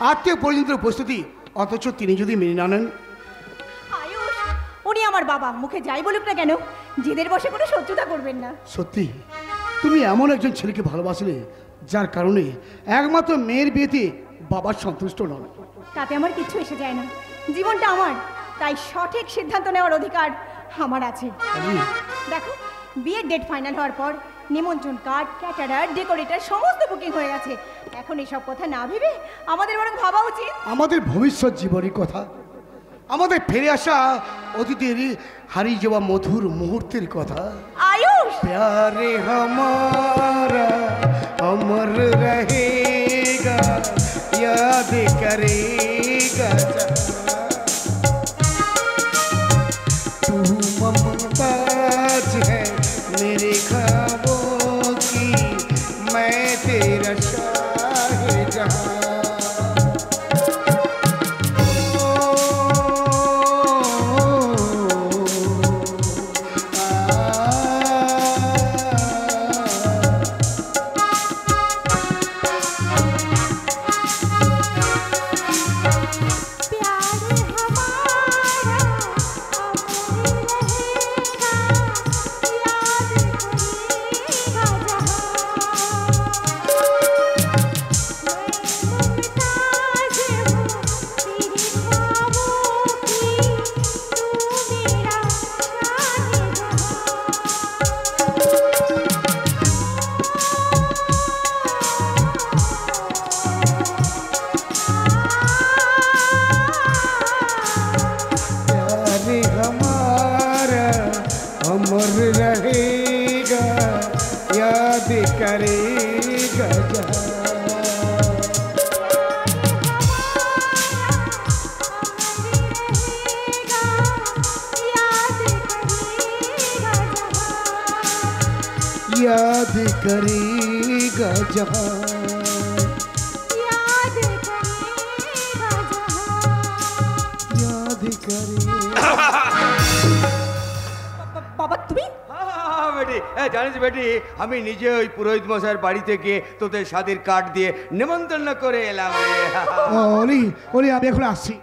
আত্মীয় পরিজনদের প্রস্তুতি, অথচ তিনি যদি মেনে না নেন? আয়ুষ, উনি আমার বাবা, মুখে যাই বলুক না কেন জেদের বসে কোনো শত্রুতা করবেন না। সত্যি তুমি এমন একজন ছেলেকে ভালোবাসলে যার কারণে একমাত্র মেয়ের বিয়েতে বাবার সন্তুষ্ট নন। তাতে আমার কিছু এসে যায় না, জীবনটা আমার, তাই সঠিক সিদ্ধান্ত নেওয়ার অধিকার আমার আছে। দেখো, বিয়ের ডেট ফাইনাল হওয়ার পর নিমন্ত্রণ কার্ড, ক্যাটারার, ডেকোরেটর সমস্ত বুকিং হয়ে গেছে। এখন এসব কথা না ভেবে আমাদের বরং ভাবা উচিত আমাদের ভবিষ্যৎ জীবনের কথা, আমাদের ফিরে আসা অতীতের হারিয়ে যাওয়া মধুর মুহূর্তের কথা। আয়ুষ, প্যারে হামারা অমর রহেগা, याद करेगा तू मुमताज है मेरे ख्वाबों की, मैं तेरा शाहजहां। करेगा जहां, याद करेगा जहां। याद करे। বাবা তুমি বেটি জানিস বেটি, আমি নিজে ওই পুরোহিত মশাইয়ের বাড়িতে গিয়ে তোদের স্বাদের কার্ড দিয়ে নেমন্তন্ন করে এলাম রে। অলি অলি আমি এখন আসছি,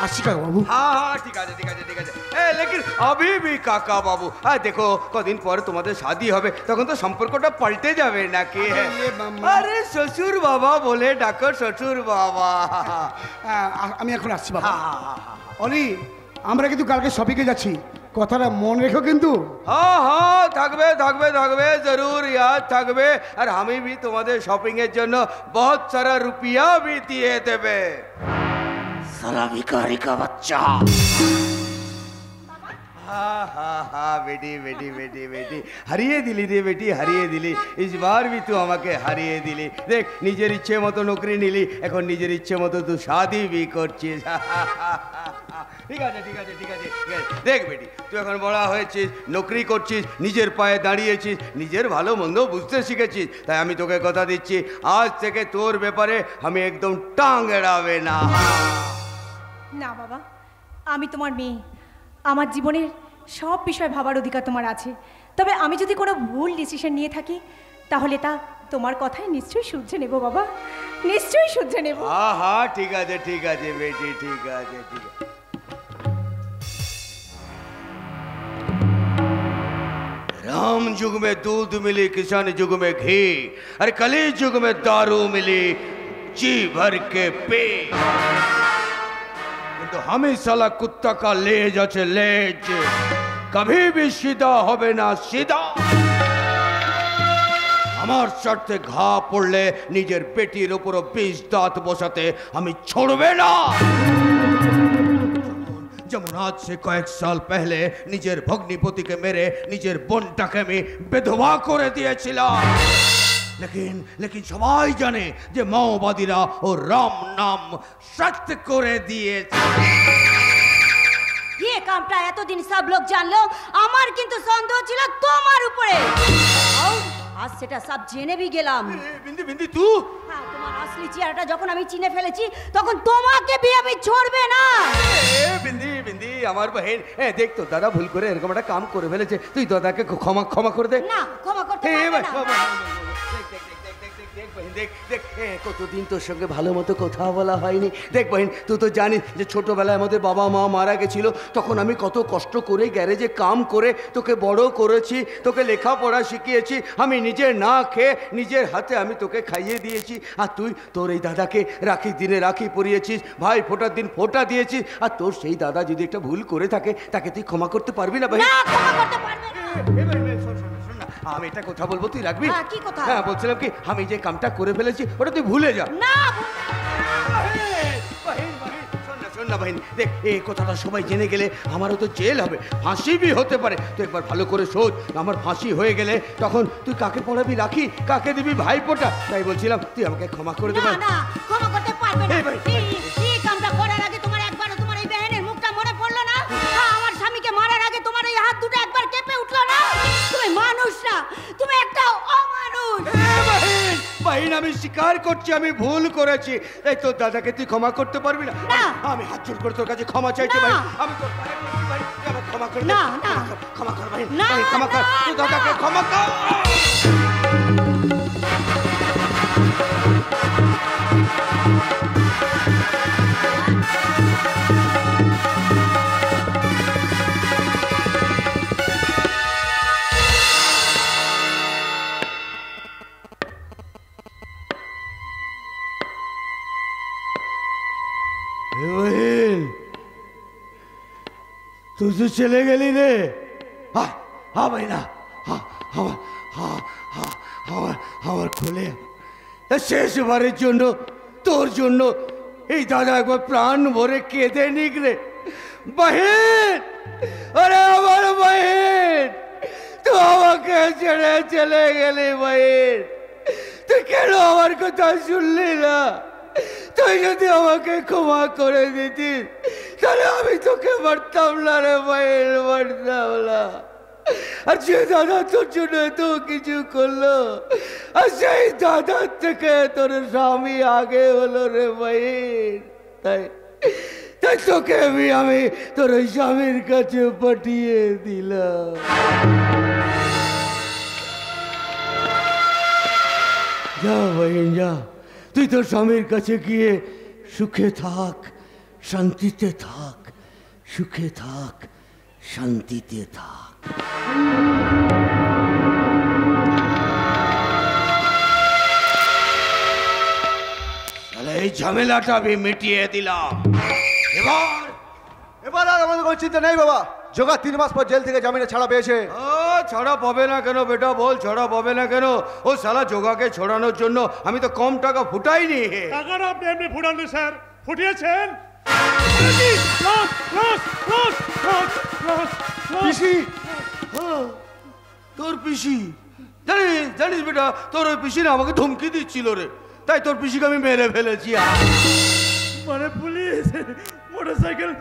আসছি কাকা বাবু। हाँ हाँ ठीक है ठीक है ठीक है। लेकिन अभी भी काका बाबू देखो कदिन परे तुम्हारे शादी হবে তখন তো সম্পর্কটা পাল্টে যাবে নাকি? আরে শ্বশুর বাবা বলে ডাকো, শ্বশুর বাবা। আমি এখন আসছি বাবা। অলি আমরা কিন্তু কালকে শপিংয়ে যাচ্ছি, কথাটা মনে রেখো কিন্তু। हाँ हाँ থাকবে থাকবে থাকবে जरूर याद থাকবে। আর আমি भी তোমাদের শপিং এর জন্য बहुत सारा रुपया भी দিয়ে দেবে। सारा भिखारी का बच्चा। हाँ हाँ हाँ बेटी बेटी बेटी बेटी হারিয়ে দিলি রে বেটি, হারিয়ে দিলি। ইসবার भी तू আমাকে হারিয়ে দিলি। দেখ নিজের ইচ্ছে মতো নকরি নিলি, এখন নিজের ইচ্ছে মতো তুই শাদি भी করছিস। ঠিক আছে ঠিক আছে ঠিক আছে ঠিক আছে। দেখ বেটি তুই এখন বড় হয়েছিস, নকরি করছিস, নিজের পায়ে দাঁড়িয়েছিস, নিজের ভালো মন্দ বুঝতে শিখেছিস। তাই আমি তোকে কথা দিচ্ছি, আজ থেকে তোর ব্যাপারে আমি একদম টাং এড়াবে না। না বাবা, আমি তোমার মেয়ে, আমার জীবনের সব বিষয় ভাবার অধিকার তোমার আছে। তবে আমি যদি কোনো ভুল ডিসিশন নিয়ে থাকি তাহলে তা তোমার কথায় নিশ্চয়ই শুধরে নেব বাবা, নিশ্চয়ই শুধরে নেব। हाँ हाँ ठीक है बेटी ठीक है ठीक है। राम युग में दूध मिली, किसान युग में घी, अरे कली युग में दारू मिली जी भर के पे। तो हमें साला कुत्ता का लेज আছে लेज, कभी भी सीधा হবে না सीधा। আমার স্বার্থে ঘা পড়লে নিজের পেটির উপর 20 দাঁত বসাতে আমি ছড়বে না। যেমন আজ से কয়েক সাল पहले নিজের ভগ্নিপতিকে মেরে নিজের বোনটাকে আমি বিধবা করে দিয়েছিলাম। लेकिन সবাই জানে যে মাওবাদীরা ও রাম নাম সত্য করে দিয়েছে। ये कामटा এতদিন সব লোক জানলো, আমার কিন্তু সন্দেহ ছিল তোমার উপরে। আজ সেটা সব জেনে भी গেলাম। বিন্দি বিন্দি তুই হ্যাঁ, তোমার আসলি চেহারাটা যখন আমি চিনে ফেলেছি তখন তোমাকে भी আমি ছড়বে না। বিন্দি বিন্দি আমার বহেন, দেখ তো দাদা ভুল করে এরকম একটা কাম করে ফেলেছে, তুই দাদাকে ক্ষমা করে দে। না, ক্ষমা করতে পারবে না। দেখ দেখ কতদিন তোর সঙ্গে ভালো মতো কথা বলা হয়নি। দেখ বহিন, তুই তো জানিস যে ছোটবেলায় আমাদের বাবা মা মারা গেছিল, তখন আমি কত কষ্ট করে গ্যারেজে কাম করে তোকে বড় করেছি, তোকে লেখাপড়া শিখিয়েছি। আমি নিজে না খেয়ে নিজের হাতে আমি তোকে খাইয়ে দিয়েছি। আর তুই তোর এই দাদাকে রাখির দিনে রাখি পরিয়েছিস, ভাই ফোটার দিন ফোটা দিয়েছিস। আর তোর সেই দাদা যদি একটা ভুল করে থাকে তাকে তুই ক্ষমা করতে পারবি না ভাই? না, ক্ষমা করতে পারবে না। আমি একটা কথা বলবো, তুই রাখবি? হ্যাঁ, কি কথা? হ্যাঁ, বলছিলাম কি আমি যে কামটা করে ফেলেছি ওটা তুই ভুলে যা। না শোন না বহিন, দেখ এই কথাটা সবাই জেনে গেলে আমারও তো জেল হবে, ফাঁসি भी হতে পারে। তুই একবার ভালো করে সোচ, আমার ফাঁসি হয়ে গেলে তখন তুই কাকে পড়াবি রাখি, কাকে দিবি ভাইফোঁটা? তাই বলছিলাম তুই আমাকে ক্ষমা করে দেবে। না, ক্ষমা করতে পারবে না। এই কামটা করার আগে তোমার একবারও তোমার এই বেহেনের মুখটা মনে পড়লো না? আমার স্বামীকে মারার আগে তোমার এই হাত দুটো একবার কেঁপে উঠলো না? তুমি মানুষ না, তুমি একটা অমানুষ। বাহিন, আমি স্বীকার করছি আমি ভুল করেছি। এই তোর দাদাকে তুই ক্ষমা করতে পারবি না? আমি হাত জোর করে তোর কাছে ক্ষমা চাইছি ভাই। আমি তোর পায়ে পড়ছি ভাই, তুই আমাকে ক্ষমা করে দে। না, না। ক্ষমা কর ভাই, না, ক্ষমা কর, তুই দাদাকে ক্ষমা কর। তুই তো চলে গেলি রে। ভাই না, আমার খুলে শেষবারের জন্য তোর জন্য এই দাদা একবার প্রাণ ভরে কেঁদে নিক রে বহিন। আরে আমার বহিন, তুই আমাকে ছেড়ে চলে গেলি বহিন। তুই কেন আমার কথা শুনলি না? তুই যদি আমাকে ক্ষমা করে দিতিস তাহলে আমি তোকে মারতাম না রে বহিন, মারতাম না। আর যে দাদা তোর জন্য এত কিছু করলো, আর সেই দাদার থেকে তোর স্বামী আগে হলো রে ভাই। তাই তাই তোকে আমি তোর ওই স্বামীর কাছে পাঠিয়ে দিলাম। যা ভাই যা, তুই তোর স্বামীর কাছে গিয়ে সুখে থাক, শান্তিতে থাক, সুখে থাক, শান্তিতে থাক। এই ঝামেলাটা আমি মিটিয়ে দিলাম। এবার আর আমাদের কোনো চিন্তা নেই বাবা। জগা 3 মাস পর জেল থেকে জামিনে ছাড়া পেয়েছে। ছাড়া পাবে না কেন বেটা, বল ছাড়া পাবে না কেন? ও শালা জগাকে ছড়ানোর জন্য আমি তো কম টাকা ফুটাইনি। টাকাটা আপনি এমনি ফুটাননি স্যার, ফুটিয়েছেন। পিসি, তোর পিসি? জানিস জানিস বেটা, তোর ওই পিসি না আমাকে ধমকি দিচ্ছিল রে, তাই তোর পিসিকে আমি মেরে ফেলেছি। মানে পুলিশ মোটরসাইকেল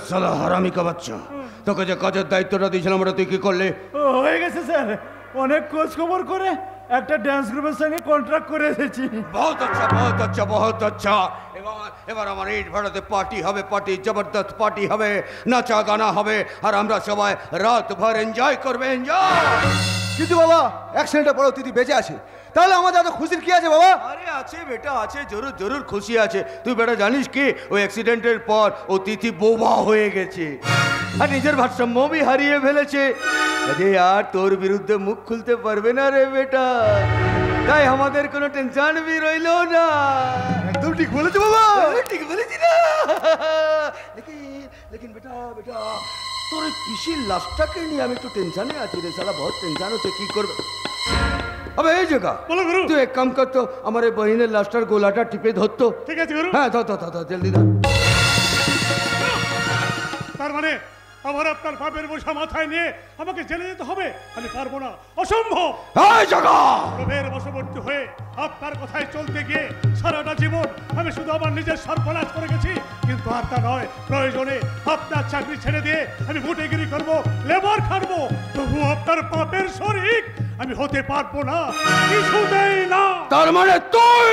শালা হারামি কা বাচ্চা, তোকে যে কাজের দায়িত্বটা দিয়েছিলাম ওটা তুই কি করলে? হয়ে গেছে স্যার, অনেক খোঁজ খবর করে একটা ডান্স গ্রুপের সঙ্গে কন্ট্রাক্ট করে এসেছি। বহুত আচ্ছা, বহুত আচ্ছা, বহুত আচ্ছা। এবার আমার ইট ভাড়াতে পার্টি হবে, পার্টি জবরদস্ত পার্টি হবে, নাচা গানা হবে, আর আমরা সবাই রাত ভর এনজয় করবে, এনজয়। কিন্তু বাবা অ্যাক্সিডেন্টের পরেও তিথি বেঁচে আছে, তাহলে আমাদের এত খুশির কি আছে বাবা? আরে আছে বেটা, আছে, জরুর জরুর খুশি আছে। তুই বেটা জানিস কি, ওই অ্যাক্সিডেন্টের পর ও তিথি বোবা হয়ে গেছে আর নিজের ভারসাম্য হারিয়ে ফেলেছে। আরে আর তোর বিরুদ্ধে মুখ খুলতে পারবে না রে বেটা, তাই আমাদের কোনো টেনশন বি রইল না। একদম ঠিক বলেছো বাবা, ঠিক বলেছি না? লেকিন বেটা বেটা তোর ওই পিসির লাশটাকে নিয়ে আমি একটু টেনশনে আছি রে শালা, বহুত টেনশন হচ্ছে। কি করবে? আবে এই জায়গা তুই এক কাম করতো, আমার এই বহিনের লাশটার গোলাটা টিপে ধরতো। ঠিক আছে গুরু। হ্যাঁ ধর, জলদি ধর। তার মানে আমার আপনার বাপের বোঝা মাথায় নিয়ে আমাকে জেলে যেতে হবে? আমি পারবো না, অসম্ভব। লোভের বশবর্তী হয়ে আপনার কথায় চলতে গিয়ে সারাটা জীবন আমি শুধু আমার নিজের সর্বনাশ করে গেছি, কিন্তু আর তা নয়। প্রয়োজনে আপনার চাকরি ছেড়ে দিয়ে আমি বুটেগিরি করবো, লেবার খাটবো, তবু আপনার পাপের শরীক আমি হতে পারবো না, কিছুতেই না। তার মানে তুই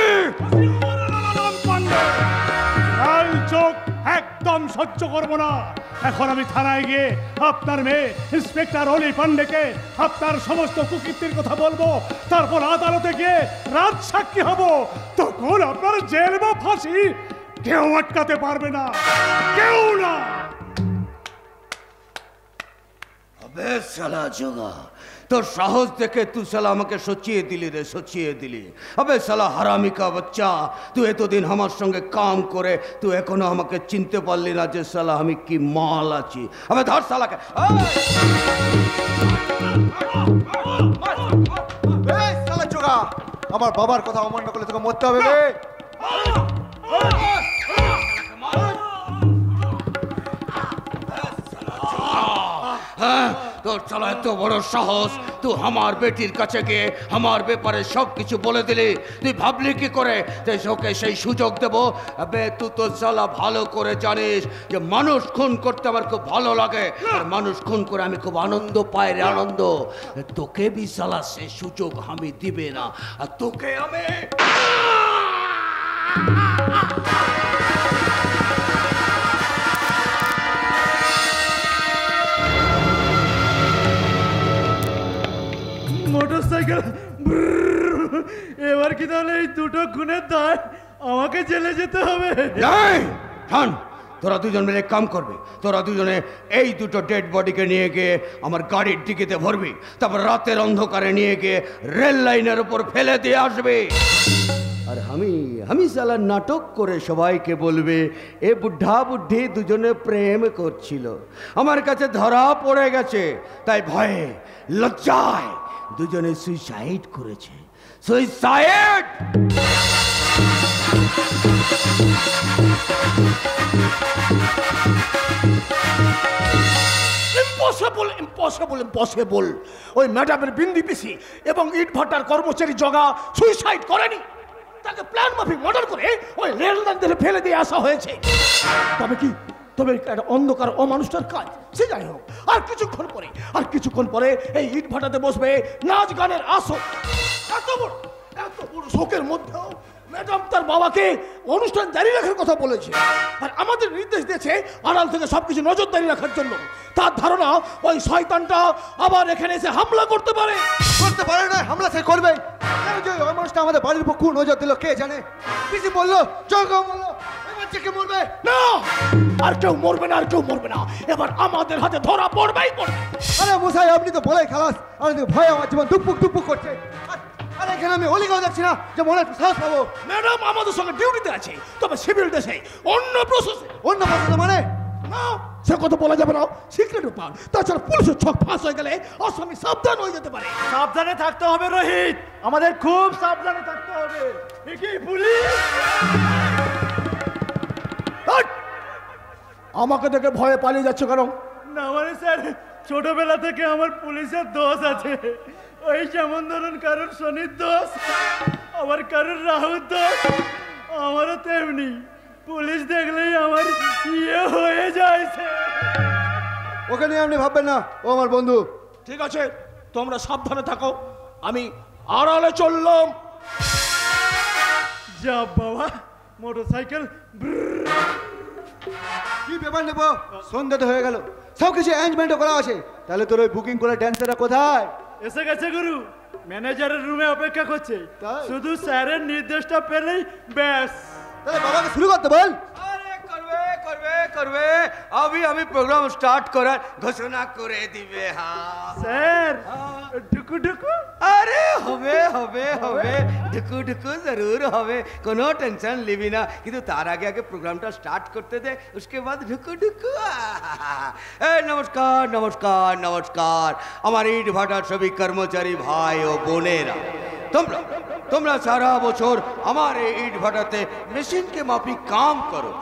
লাল চোখ একদম সহ্য করবো না। এখন আমি থানায় গিয়ে আপনার মেয়ে ইন্সপেক্টর অলি পান্ডেকে আপনার সমস্ত কুকীর্তির কথা বলবো, তারপর আদালতে গিয়ে রাত সাক্ষী হব। তখন আপনার জেল বা ফাঁসি কেউ আটকাতে পারবে না, কেউ না। আবে শালা জগা, তোর সাহস দেখে তুই শালা আমাকে সচিয়ে দিলি রে, সচিয়ে দিলি। আবে শালা হারামি কা বাচ্চা, তুই এতদিন আমার সঙ্গে কাম করে তুই এখনো আমাকে চিনতে পারলি না যে শালা আমি কি মাল আছি। আবে ধর শালাকে। শালা জোগা, আমার বাবার কথা অমান্য করলে তোকে মরতে হবে রে। তোর শালা এত বড় সাহস, তুই আমার বেটির কাছে গিয়ে আমার ব্যাপারে সব কিছু বলে দিলি। তুই ভাবলি কি করে যে ওকে সেই সুযোগ দেব? আবে তুই তো শালা ভালো করে জানিস যে মানুষ খুন করতে আমার খুব ভালো লাগে, আর মানুষ খুন করে আমি খুব আনন্দ পাই রে, আনন্দ। তোকে বি শালা সে সুযোগ আমি দিবে না, আর তোকে আমি মোটরসাইকেল। এবার কি তাহলে এই দুটো খুনের দায় আমাকে জেলে যেতে হবে? তোরা দুজন মিলে কাম করবে, তোরা দুজনে এই দুটো ডেড বডিকে নিয়ে গিয়ে আমার গাড়ির ডিকিতে ভরবি, তারপর রাতের অন্ধকারে নিয়ে গিয়ে রেল লাইনের উপর ফেলে দিয়ে আসবে। আর আমি শালা নাটক করে সবাইকে বলবে এ বুদ্ধা বুদ্ধি দুজনে প্রেম করছিল, আমার কাছে ধরা পড়ে গেছে, তাই ভয়ে লজ্জায় দুজনে সুইসাইড করেছে। সুইসাইড! Impossible, impossible, impossible. ওই ম্যাডামের বিন্দি পিসি এবং ইট ভাটার কর্মচারী জগা সুইসাইড করেনি। তাকে প্ল্যান মাফিক মর্ডার করে ওই রেল লাইন ধরে ফেলে দিয়ে আসা হয়েছে। তবে একটা অন্ধকার অমানুষটার কাজ, সে যাই হোক। আর কিছুক্ষণ পরে এই ইট ভাটাতে বসবে নাচ গানের আসর। এত বড় শোকের মধ্যেও ম্যাডাম তার বাবাকে অনুষ্ঠান জারি রাখার কথা বলেছে, আর আমাদের নির্দেশ দিয়েছে আড়াল থেকে সবকিছু নজরদারি রাখার জন্য। তার ধারণা ওই শয়তানটা আবার এখানে এসে হামলা করতে পারে না, হামলা সে করবে। ওই মানুষটা আমাদের বাড়ির উপর কোন নজর দিল কে জানে। পিসি বললো জগা বললো কে মরবে না, আর কেউ মরবে না, এবার আমাদের হাতে ধরা পড়বেই পড়বে। আরে মশাই, আপনি তো বলাই খালাস, আর ভয় আমার জীবন দুপুক করছে। আরে এখানে আমি অলিগাও দেখছি না যে মনে সাহস পাবো। ম্যাডাম আমাদের সঙ্গে ডিউটিতে আছে, তবে সিভিল দেশে অন্য প্রসেসে মানে না, সে কথা বলা যাবে না, সিক্রেট ব্যাপার। তাছাড়া পুলিশের ছক ফাঁস হয়ে গেলে আসামি সাবধান হয়ে যেতে পারে। সাবধানে থাকতে হবে রোহিত, আমাদের খুব সাবধানে থাকতে হবে। কি পুলিশ আমাকে দেখে ভয়ে পালিয়ে যাচ্ছে কেন? না মানে স্যার, ছোটবেলা থেকে আমার পুলিশের দোষ আছে। ওই যেমন ধরুন কারোর শনির দোষ, আবার কারোর রাহুর দোষ, আমারও তেমনি। পুলিশ দেখলেই আমার ইয়ে হয়ে যায়। ওকে নিয়ে আপনি ভাববেন না, ও আমার বন্ধু। ঠিক আছে, তোমরা সাবধানে থাকো, আমি আড়ালে চললাম। যা বাবা, মোটরসাইকেল। কি ব্যাপার নেবো, সন্ধ্যা তো হয়ে গেল, সব কিছু অ্যারেঞ্জমেন্টও করা আছে। তাহলে তোর ওই বুকিং করা ড্যান্সারটা কোথায়? এসে গেছে গুরু, ম্যানেজারের রুমে অপেক্ষা করছে। শুধু স্যারের নির্দেশটা পেলেই ব্যাস। তাহলে বাবাকে শুরু করতে বল। করবে अभी प्रोग्राम स्टार्ट করার ঘোষণা করে দিবে। হ্যাঁ স্যার, ঢুকু ঢুকু। আরে হবে ঢুকু ঢুকু জরুর হবে, কোনো টেনশন লিবি না। কিন্তু তার আগে প্রোগ্রামটা স্টার্ট করতে দে, उसके बाद ঢুকু ঢুকু। নমস্কার আমার ইট ভাটার সবই কর্মচারী ভাই ও বোনেরা। তোমরা সারা বছর আমার ইট ভাটাতে মেশিন के माफिक काम करो।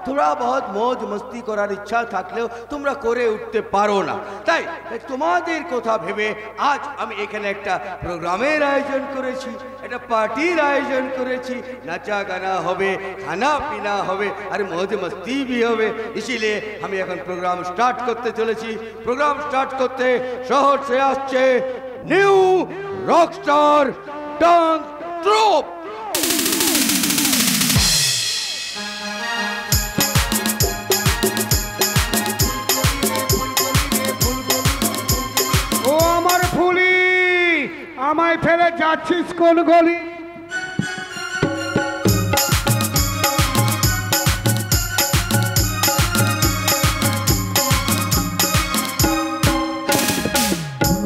थोड़ा बहुत मौज मस्ती করার ইচ্ছা থাকলেও তোমরা করে উঠতে পারো না। তাই তোমাদের কথা ভেবে আজ আমি এখানে একটা প্রোগ্রামের আয়োজন করেছি, একটা পার্টির আয়োজন করেছি। নাচা গানা হবে, খানা পিনা হবে, আর মौज मस्ती भी হবে। इसीलिए আমি এখন প্রোগ্রাম স্টার্ট করতে চলেছি। প্রোগ্রাম স্টার্ট করতে শহর से আসছে নিউ রকস্টার ডান্স ট্রুপ। ও আমার ফুলি, আমায় ফেলে যাচ্ছিস কোন গলি?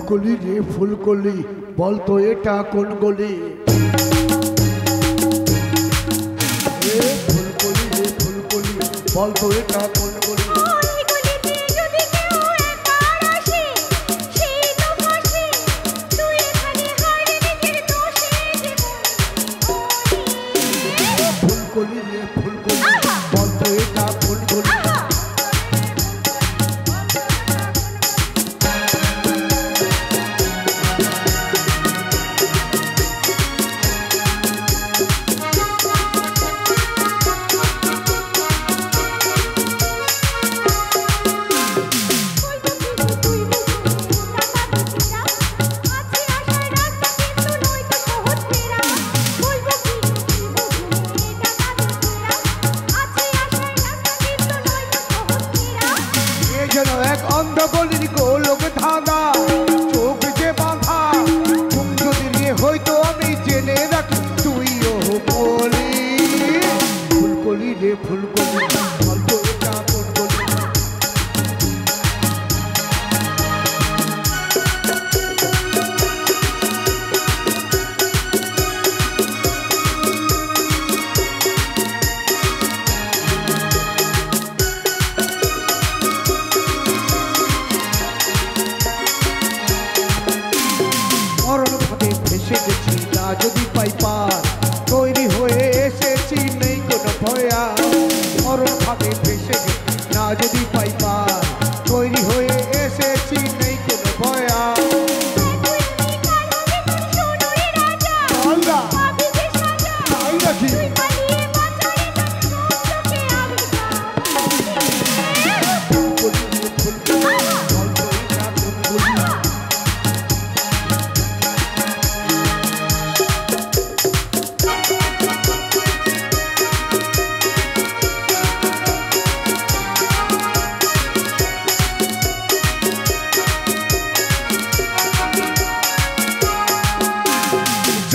ফুলকলি রে ফুলকলি, বলতো এটা কোন গলি? ফুলকলি রে ফুলকলি, বলতো এটা কোন গলি? ফুলকলি রে ফুলকলি, বলতো এটা কোন গলি? যদি পাই পার, তৈরি হয়ে এসেছি নেই কোনো ভয়া। মরণ ভাবে ভেসে না যদি পাই পার, তৈরি হয়ে এসেছি নেই কোনো ভয়া।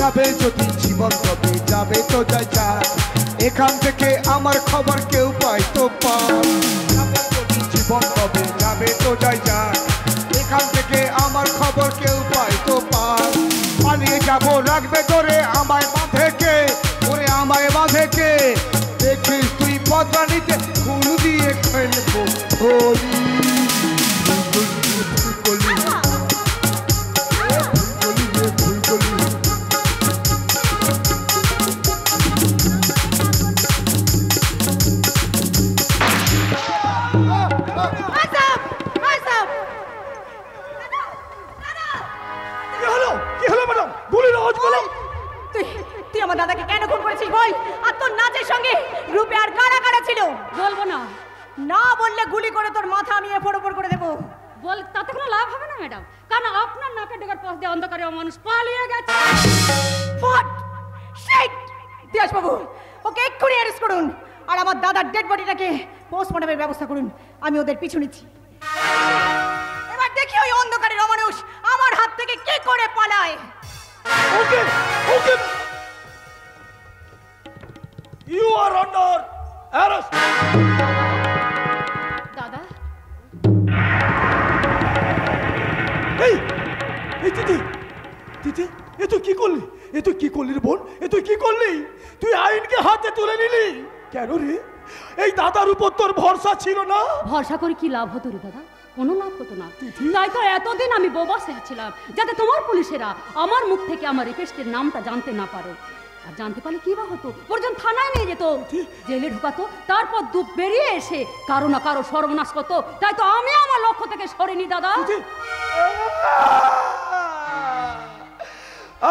যাবে যদি জীবন তবে যাবে তো যাই যাক, এখান থেকে আমার খবর কেউ পায় তো পাক। যাবে যদি জীবন তবে যাবে তো যাই যাক, এখান থেকে আমার খবর কেউ পায় তো পাক। পালিয়ে যাবো রাখবে ধরে আমায় বাঁধে কে, ওরে আমায় বাঁধে কে, দেখিস তুই বদরানিতে খুন দিয়ে খেলবো হোলি। তুই আমার দাদাকে কেন খুন করেছিস বল? আর তোর নাচের সঙ্গে গ্রুপে আর কারা কারা ছিল? বলবো না। না বললে গুলি করে তোর মাথা আমি এফোড় ওপর করে দেবো। বল, তাতে কোনো লাভ হবে না ম্যাডাম, কারণ আপনার নাকের ডেকার পাশ দিয়ে অন্ধকারে মানুষ পালিয়ে গেছে। দিয়াস বাবু, ওকে এক্ষুনি অ্যারেস্ট করুন আর আমার দাদার ডেড বডিটাকে পোস্টমর্টমের ব্যবস্থা করুন। আমি ওদের পিছু নিচ্ছি। এবার দেখি ওই অন্ধকারের অমানুষ আমার হাত থেকে কি করে পালায়। ওকে ওকে, ইউ আর আন্ডার অ্যারেস্ট। দাদা, এই এই দিদি, দিদি এ তুই কি করলি? এ তুই কি করলি রে বোন? এ তুই কি করলি? তুই আইনকে হাতে তুলে নিলি কেন রে? এই দাদার উপর তোর ভরসা ছিল না? ভরসা করে কি লাভ হতো রে দাদা? কোনো লাভ হতো না। তাই তো এতদিন আমি বোবা সেজেছিলাম, যাতে তোমার পুলিশেরা আমার মুখ থেকে আমার রিকোয়েস্টের নামটা জানতে না পারে। আর জানতে পারলে কি বা হতো? পর্যন্ত থানায় নিয়ে যেত, জেলে ঢুকাতো, তারপর দু বেরিয়ে এসে কারো না কারো সর্বনাশ করতো। তাই তো আমি আমার লক্ষ্য থেকে সরিনি দাদা।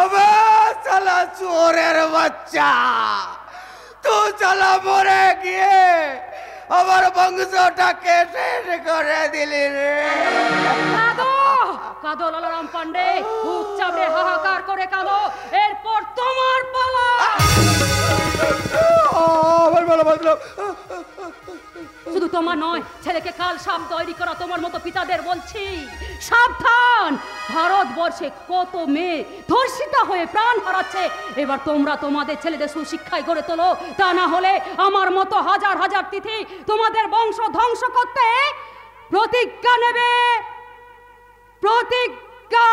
अबे साला चोरेर बच्चा, तू चला मरे गए আমার বংশটাকে শেষ করে দিলি রে। কাঁদো কাঁদো লালারাম পান্ডে, বুক চাপড়ে হাহাকার করে কাঁদো। এরপর তোমার পালা। শুধু তোমার নয়, ছেলেকে কাল সাপ তৈরি করা তোমার মতো পিতাদের বলছি, সাবধান। ভারতবর্ষে কত মেয়ে ধর্ষিতা হয়ে প্রাণ হারাচ্ছে। এবার তোমরা তোমাদের ছেলেদের সুশিক্ষায় গড়ে তোলো, তা না হলে আমার মতো হাজার হাজার তিথি তোমাদের বংশ ধ্বংস করতে প্রতিজ্ঞা নেবে। প্রতিজ্ঞা।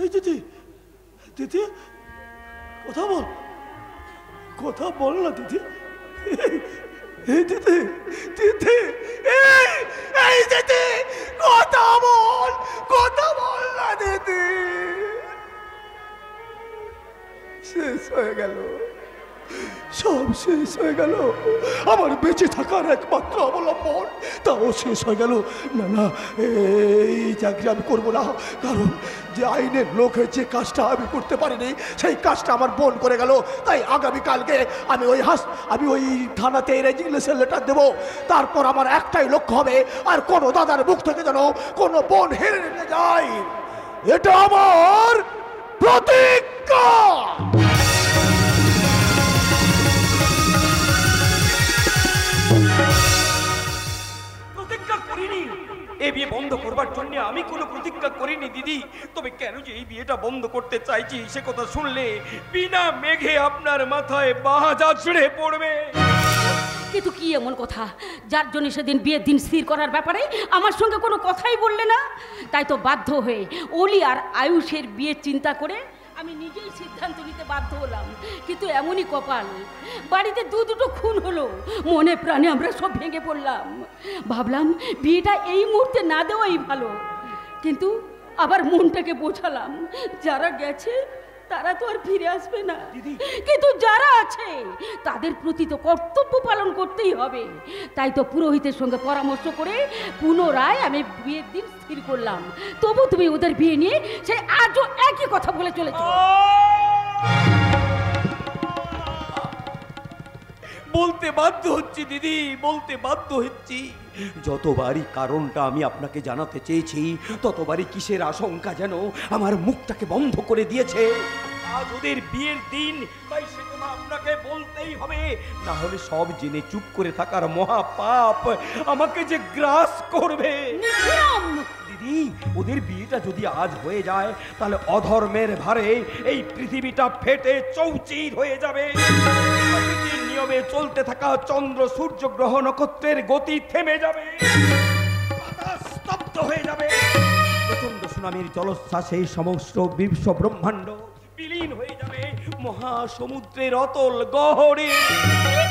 এই দিদি, দিদি কথা বল, কথা বল না দিদি। এই দিদি, দিদি, এই দিদি কথা বল, কথা বল না দিদি। শেষ হয়ে গেল, সব শেষ হয়ে গেল। আমার বেঁচে থাকার একমাত্র অবলম্বন, তাও শেষ হয়ে গেল। না না, এই চাকরি আমি করবো না, কারণ যে আইনের লোকে যে কাজটা আমি করতে পারিনি সেই কাজটা আমার বোন করে গেল। তাই আগামীকালকে আমি ওই থানাতে রেজিগনেশন লেটার দেবো। তারপর আমার একটাই লক্ষ্য হবে, আর কোনো দাদার মুখ থেকে যেন কোনো বোন হেরে নিতে যায়। এটা আমার প্রতিজ্ঞা। এই বিয়ে বন্ধ করবার জন্য আমি কোনো প্রতিজ্ঞা করিনি দিদি। তবে কেন যে এই বিয়েটা বন্ধ করতে চাইছি সে কথা শুনলে বিনা মেঘে আপনার মাথায় বাজা ছিঁড়ে পড়বে। কিন্তু কি এমন কথা যার জন্য সেদিন বিয়ের দিন স্থির করার ব্যাপারে আমার সঙ্গে কোনো কথাই বললে না? তাই তো বাধ্য হয়ে অলি আর আয়ুষের বিয়ের চিন্তা করে আমি নিজেই সিদ্ধান্ত নিতে বাধ্য হলাম। কিন্তু এমনই কপাল, বাড়িতে দুটো খুন হলো, মনে প্রাণে আমরা সব ভেঙে পড়লাম। ভাবলাম বিয়েটা এই মুহূর্তে না দেওয়াই ভালো, কিন্তু আবার মনটাকে বোঝালাম যারা গেছে তারা তো আর ফিরে আসবে না, কিন্তু যারা আছে তাদের প্রতি তো কর্তব্য পালন করতেই হবে। তাই তো পুরোহিতের সঙ্গে পরামর্শ করে পুনরায় আমি বিয়ের দিন স্থির করলাম। তবু তুমি ওদের বিয়ে নিয়ে সেই আজও একই কথা বলে চলেছ। বলতে বাধ্য হচ্ছি দিদি, বলতে বাধ্য হচ্ছি। যতবারই কারণটা আমি আপনাকে জানাতে চেয়েছি ততবারই কিসের আশঙ্কা যেন আমার মুখটাকে বন্ধ করে দিয়েছে। আজ ওদের বিয়ের দিন, তাই সে কথা আপনাকে বলতেই হবে, না হলে সব জেনে চুপ করে থাকার মহা পাপ আমাকে যে গ্রাস করবে। দিদি, ওদের বিয়েটা যদি আজ হয়ে যায় তাহলে অধর্মের ভারে এই পৃথিবীটা ফেটে চৌচির হয়ে যাবে। প্রকৃতির নিয়মে চলতে থাকা চন্দ্র সূর্য গ্রহ নক্ষত্রের গতি থেমে যাবে, বাতাস স্তব্ধ হয়ে যাবে। প্রচন্ড সুনামির জলোচ্ছ্বাসে সমস্ত বিশ্ব ব্রহ্মাণ্ড বিলীন হয়ে যাবে মহাসমুদ্রের অতল গহরে।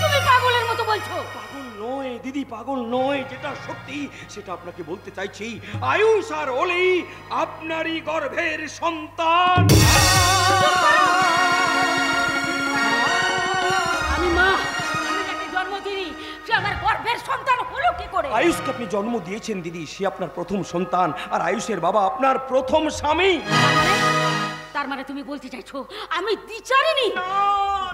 তুমি পাগলের মতো বলছো। পাগল নয় দিদি, পাগল নয়, যেটা সত্যি সেটা আপনাকে বলতে চাইছি। আয়ুষ আর অলি আপনারই গর্ভের সন্তান। আমি মা, আমি যাকে জন্ম দিই সে আমার গর্ভের সন্তান হলো কি করে? আয়ুষকে আপনি জন্ম দিয়েছেন দিদি, সে আপনার প্রথম সন্তান, আর আয়ুষের বাবা আপনার প্রথম স্বামী। তার মানে তুমি বলতে চাইছো আমি দ্বিচারিণী? না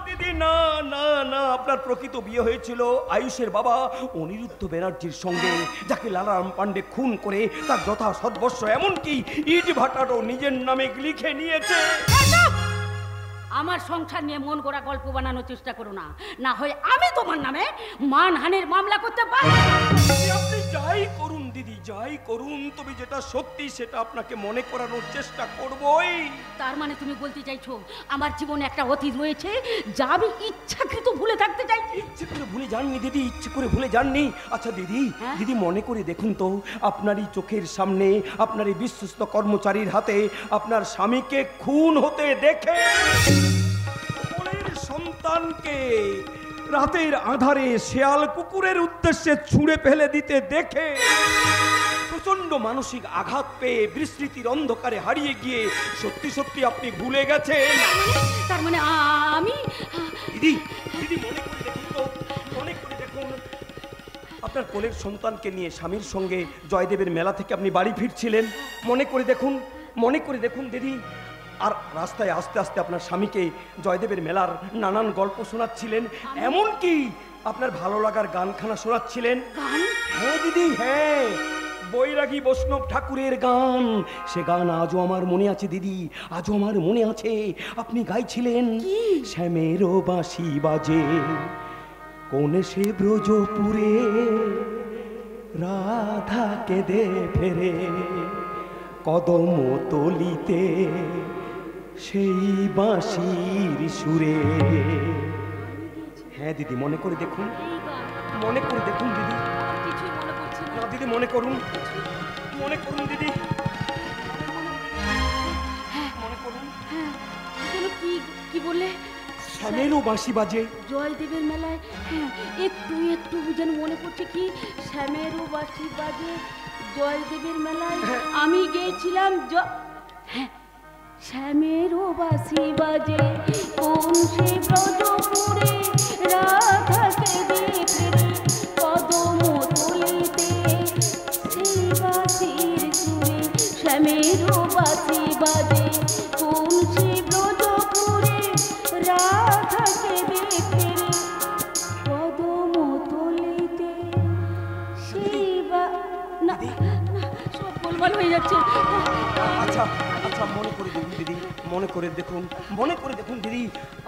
দিদি, না না না, আপনার প্রকৃত বিয়ে হয়েছিল আয়ুষের বাবা অনিরুদ্ধ ব্যানার্জির সঙ্গে, যাকে লালারাম পান্ডে খুন করে তার যথা সর্বস্ব এমনকি ইট ভাটারও নিজের নামে লিখে নিয়েছে। আমার সংসার নিয়ে মন গড়া গল্প বানানোর চেষ্টা করো না, না হয় আমি তোমার নামে মানহানির মামলা করতে পারি। আপনি যাই করুন দিদি, যাই করুন, তবে যেটা সত্যি সেটা আপনাকে মনে করানোর চেষ্টা করবই। তার মানে তুমি বলতে চাইছো আমার জীবনে একটা অতীত রয়েছে যা আমি ইচ্ছাকৃত ভুলে থাকতে চাইছি? ইচ্ছে করে ভুলে যাননি দিদি, ইচ্ছে করে ভুলে যাননি। আচ্ছা দিদি, দিদি মনে করে দেখুন তো, আপনারই চোখের সামনে আপনারই বিশ্বস্ত কর্মচারীর হাতে আপনার স্বামীকে খুন হতে দেখে, সন্তানকে রাতের আধারে শেয়াল কুকুরের উদ্দেশ্যে ছুঁড়ে ফেলে দিতে দেখে, প্রচন্ড মানসিক আঘাত পেয়ে বিস্মৃতির অন্ধকারে হারিয়ে গিয়ে সত্যি সত্যি আপনি ভুলে গেছেন। তার মানে আমি দিদি, দিদি মনে করে দেখুন তো, মনে করে দেখুন, আপনার কোলের সন্তানকে নিয়ে স্বামীর সঙ্গে জয়দেবের মেলা থেকে আপনি বাড়ি ফিরছিলেন। মনে করে দেখুন, মনে করে দেখুন দিদি, আর রাস্তায় আস্তে আস্তে আপনার স্বামীকে জয়দেবের মেলার নানান গল্প শোনাচ্ছিলেন, এমনকি আপনার ভালো লাগার গানখানা শোনাচ্ছিলেন। হ্যাঁ দিদি, হ্যাঁ, বৈরাগী বৈষ্ণব ঠাকুরের গান। সে গান আজও আমার মনে আছে দিদি, আজও আমার মনে আছে। আপনি গাইছিলেন, শ্যামেরও বাঁশি বাজে কোন সে ব্রজপুরে, রাধা কেঁদে ফেরে কদম তলিতে সেই বাঁশির সুরে। হ্যাঁ দিদি, মনে করে দেখুন, মনে করে দেখুন দিদি। না দিদি, মনে করুন, মনে করুন দিদি, মনে করুন। কি বললে? শ্যামেরও বাঁশি বাজে জয়দেবের মেলায়। হ্যাঁ, একটু একটু যেন মনে পড়ছে কি, শ্যামেরও বাঁশি বাজে জয়দেবের মেলায় আমি গিয়েছিলাম। হ্যাঁ, শ্যামেরও বাঁশি বাজে কোন সে ব্রজপুরে, রাধাকে দেখে কদম তলিতে সেই বাঁশির সুরে। শ্যামেরও বাঁশি বাজে কোন সে ব্রজপুরে, রাধাকে দেখে কদম তলিতে সেই না, সব গোলমাল হয়ে যাচ্ছে। আচ্ছা আচ্ছা, মনে করে দেখুন দিদি, মনে করে দেখুন, মনে করে দেখুন দিদি,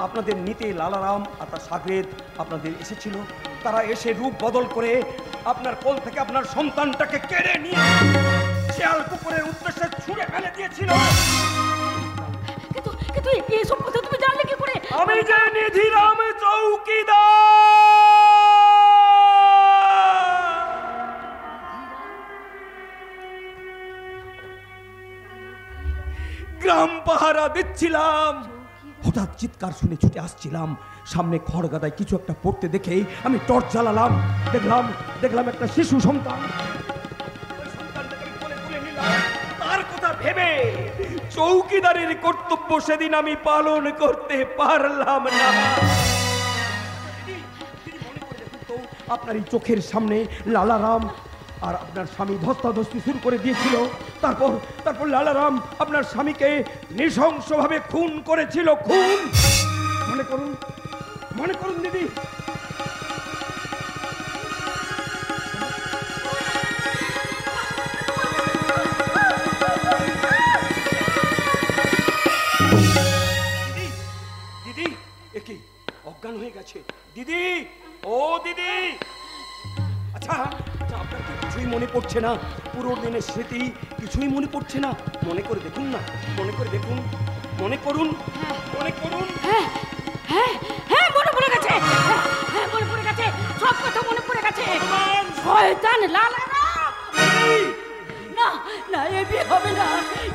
আপনাদের নিতে লালারাম আর তার সাগরেদ আপনাদের এসেছিল। তারা এসে রূপ বদল করে আপনার কোল থেকে আপনার সন্তানটাকে কেড়ে নিয়ে শেয়াল কুকুরের উদ্দেশ্যে ছুঁড়ে ফেলে দিয়েছিল। কিন্তু এইসব কথা তুমি জানলে কি করে? আমি যে নিধিরাম চৌকিদার, গ্রাম পাহারা দিচ্ছিলাম, হঠাৎ চিৎকার শুনে ছুটে আসছিলাম। সামনে খড়গাদায় কিছু একটা পড়তে দেখে আমি টর্চ জ্বালালাম, দেখলাম একটা শিশু সন্তান। তার কথা ভেবে চৌকিদারের কর্তব্য সেদিন আমি পালন করতে পারলাম না। আপনার এই চোখের সামনে লালারাম আর আপনার স্বামী ধস্তাধস্তি শুরু করে দিয়েছিল। তারপর লালারাম আপনার স্বামীকে নৃশংসভাবে খুন করেছিল। খুন, মনে করুন, মনে করুন দিদি। দিদি, দিদি, একে অজ্ঞান হয়ে গেছে। দিদি, ও দিদি, আচ্ছা আচ্ছা, আপনার কি কিছুই মনে পড়ছে না? পুরো দিনের স্মৃতি কিছুই মনে পড়ছে না? মনে করে দেখুন না, মনে করে দেখুন, মনে করুন, মনে করুন। হ্যাঁ হ্যাঁ হ্যাঁ, মনে পড়ে গেছে, হ্যাঁ মনে পড়ে গেছে, সব কথা মনে পড়ে গেছে। শয়তান লালা না না, এ বিয়ে হবে না,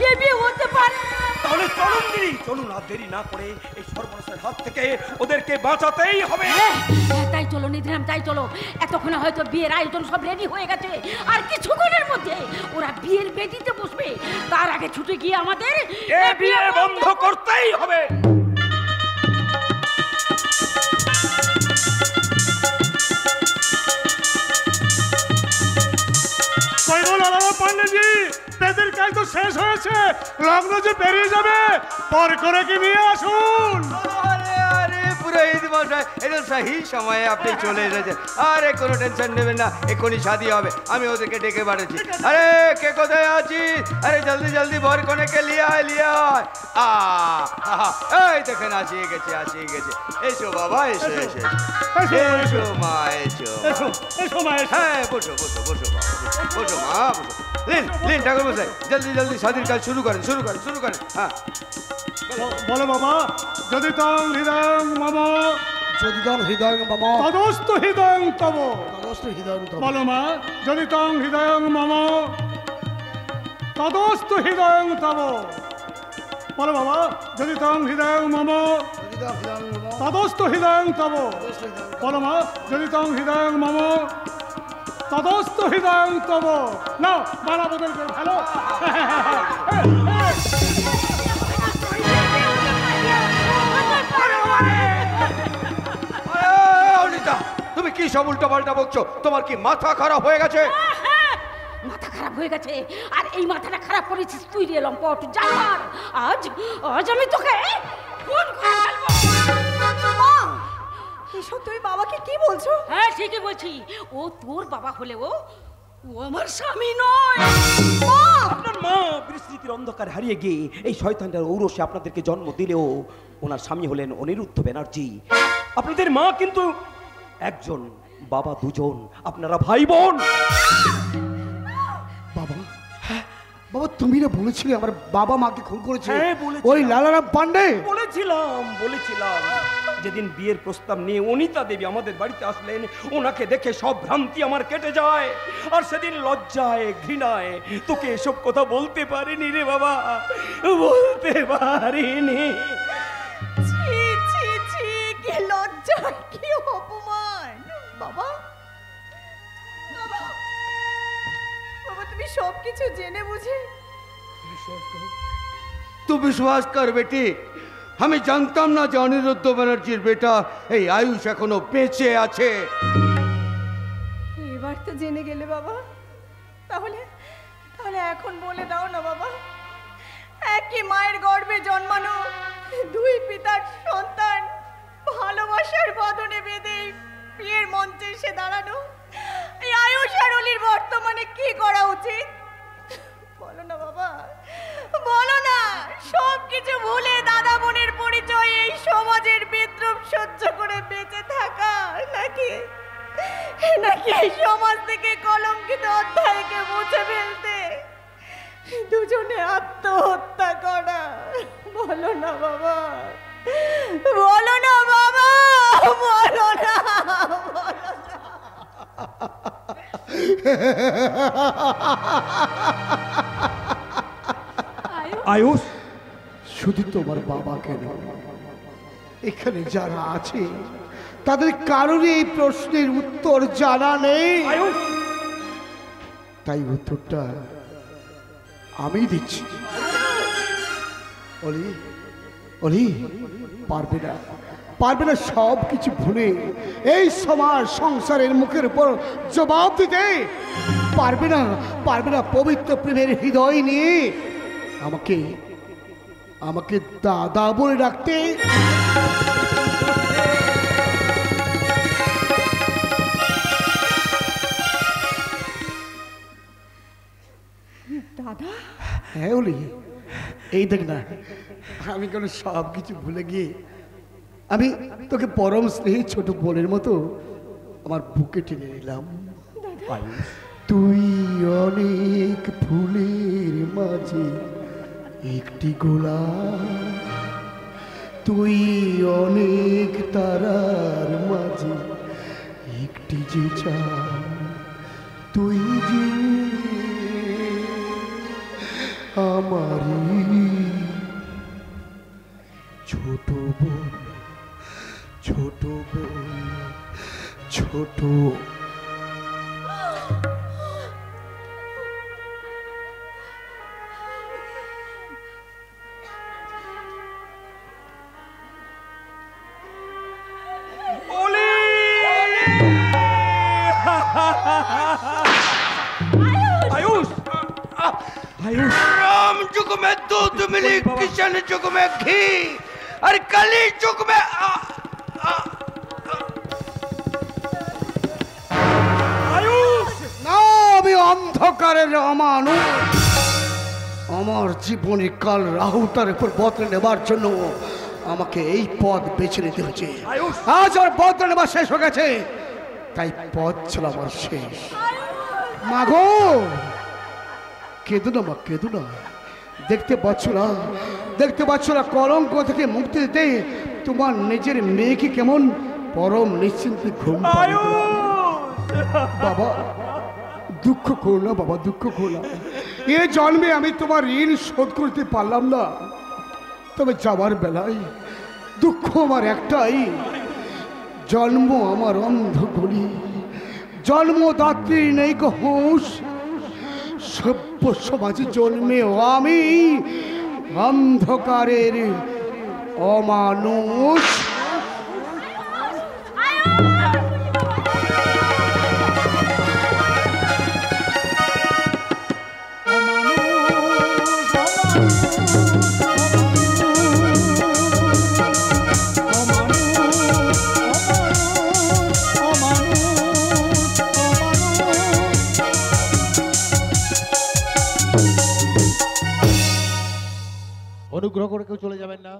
এ বিয়ে হতে পারে না। তাহলে চলুন দিদি, চলুন, আর দেরি না করে এই সর্বনাশের হাত থেকে ওদেরকে বাঁচাতেই হবে। হ্যাঁ, তাই চলো নিধিরাম, তাই চলো। এতক্ষণে হয়তো বিয়ের আয়োজন সব রেডি হয়ে গেছে, আর কিছুক্ষণের মধ্যে ওরা বিয়ের বেদিতে বসবে। তার আগে ছুটে গিয়ে আমাদের এ বিয়ে বন্ধ করতেই হবে। পান্ডেজি, বেদের কাজ তো শেষ হয়েছে, লগ্ন যে বেরিয়ে যাবে, পর করে কি নিয়ে আসুন। পুরোহিত মশাই, একদম সহি সময়ে আপনি চলে এসেছেন। আরে কোনো টেনশন নেবেন না, এক্ষুনি শাদি হবে। আমি ওদেরকে ডেকে পাঠাচ্ছি। আরে কে কোথায় আছিস? আরে জলদি জলদি বর কনেকে লিয়ে আয়, লিয়ে আয়। এই দেখেন আসিয়ে গেছে, আসিয়ে গেছে। এসো বাবা, এসো এসো এসো মা, এসো এসো মা, হ্যাঁ বসো বসো বসো বাবা, বসো মা, বসো। লিন লিন ঠাকুর মশাই, জলদি জলদি শাদির কাজ শুরু করেন, শুরু করেন, শুরু করেন। হ্যাঁ বলো বাবা। যদি তং হৃদয়ং মম, যদি তং হৃদয়ং মম, তদস্তু হৃদয়ং তব। তদস্তু হৃদয়ং তব। বলো মা। যদি তং হৃদয়ং মম, তদস্তু হৃদয়ং তব। বলো বাবা। যদি তং হৃদয়ং মম, তদস্তু হৃদয়ং তব। বলো মা। যদি তং হৃদয়ং মম, তদস্তু হৃদয়ং তব। নাও মালা বদল করে ফেলো। তুমি কি সব উল্টো পাল্টা বকছো? তোমার কি মাথা খারাপ হয়ে গেছে? মাথা খারাপ হয়ে গেছে, আর এই মাথাটা খারাপ করেছিস তুই রে লম্পট জানোয়ার। আজ আজ আমি তোকে খুন করে ফেলবো। এসব তুমি বাবাকে কি বলছো? হ্যাঁ ঠিকই বলছি, ও তোর বাবা হলেও ও আমার স্বামী নয়। আপনার মা বিস্মৃতির অন্ধকার হারিয়ে গিয়ে এই শয়তানটার ঔরসে আপনাদেরকে জন্ম দিলেও ওনার স্বামী হলেন অনিরুদ্ধ ব্যানার্জি। আপনাদের মা কিন্তু একজন, বাবা দুজন, আপনারা ভাই বোন। বাবা, বাবা তুমি না বলেছিলে আমার বাবা মাকে খুন করেছে? হ্যাঁ বলেছিলাম। ওই লালারাম পান্ডে। বলেছিলাম বলেছিলাম। যেদিন বিয়ের প্রস্তাব নিয়ে অনিতা দেবী আমাদের বাড়িতে আসলেন, ওনাকে দেখে সব ভ্রান্তি আমার কেটে যায়। আর সেদিন লজ্জায় ঘৃণায় তোকে এসব কথা বলতে পারিনি রে বাবা, বলতে পারিনি। ছি ছি ছি, কি লজ্জা, কি অপমান। বাবা, বাবা, বাবা তুমি সব কিছু জেনে বুঝে? तू विश्वास कर बेटी, हमें जानता ना যে অনিরুদ্ধ ব্যানার্জির বেটা এই আয়ুষ এখনো বেঁচে আছে। এবার তো জেনে গেলে বাবা, তাহলে তাহলে এখন বলে দাও না বাবা, একই মায়ের গর্ভে জন্মানো দুই পিতার সন্তান ভালোবাসার বদনে বেঁধে বিয়ের মঞ্চে এসে দাঁড়ানো এই আয়ুষ আর অলির বর্তমানে কি করা উচিত? বলো না বাবা, বলো না। সব কিছু ভুলে দাদা বোনের পরিচয় এই সমাজের বিদ্রুপ সহ্য করে বেঁচে থাকা, নাকি নাকি এই সমাজ থেকে কলঙ্কিত অধ্যায়কে মুছে ফেলতে দুজনে আত্মহত্যা করা? বলো না বাবা, বলো না বাবা, বলো না, বলো না। আয়ুষ, শুধু তোমার বাবা কেন, এখানে যারা আছে তাদের কারণে এই প্রশ্নের উত্তর জানা নেই। তাই উত্তরটা আমি দিচ্ছি। অলি, অলি পারবে না, পারবে না সব কিছু ভুলে এই সমাজ সংসারের মুখের উপর জবাব দিতে। পারবে না, পারবে না পবিত্র প্রেমের হৃদয় নিয়ে আমাকে আমাকে দাদা বলে ডাকতে। দাদা? হ্যাঁ অলি, এই দেখ না, আমি কেন সব কিছু ভুলে গিয়ে আমি তোকে পরম স্নেহে ছোট বোনের মতো আমার বুকে টেনে নিলাম। তুই অনেক ফুলের মাঝে একটি গোলাপ, তুই অনেক তারার মাঝে একটি যে চাঁদ, তুই যে আমারই ছোট বোন, ছোট বোন, ছোট। राम जुग में दूध मिली, किशन जुग में घी, और कली जुग में না, আমি অন্ধকারের অমানুষ। আমার জীবনে কাল রাহু তার উপর বদলে নেবার জন্য আমাকে এই পথ বেছে নিতে হয়েছে। আজ আর বদলে নেওয়া শেষ হয়ে গেছে, তাই পথ ছিল আমার শেষ। মাগো কেঁদো না মা, কেঁদো না। দেখতে পাচ্ছ না, দেখতে পাচ্ছ না কলঙ্ক থেকে মুক্তি দিতে তোমার নিজের মেয়েকে কেমন পরম নিশ্চিন্তে ঘুম পাড়িয়ে দিলাম। বাবা দুঃখ করো না, বাবা দুঃখ করো না। এ জন্মে আমি তোমার ঋণ শোধ করতে পারলাম না, তবে যাবার বেলায় দুঃখ আমার একটাই, জন্ম আমার অন্ধ গলি, জন্মদাত্রী নেই কো হুঁশ। সভ্য সমাজে জন্মেও আমি অন্ধকারের অমানুষ। অনুগ্রহ করে কেউ চলে যাবেন না।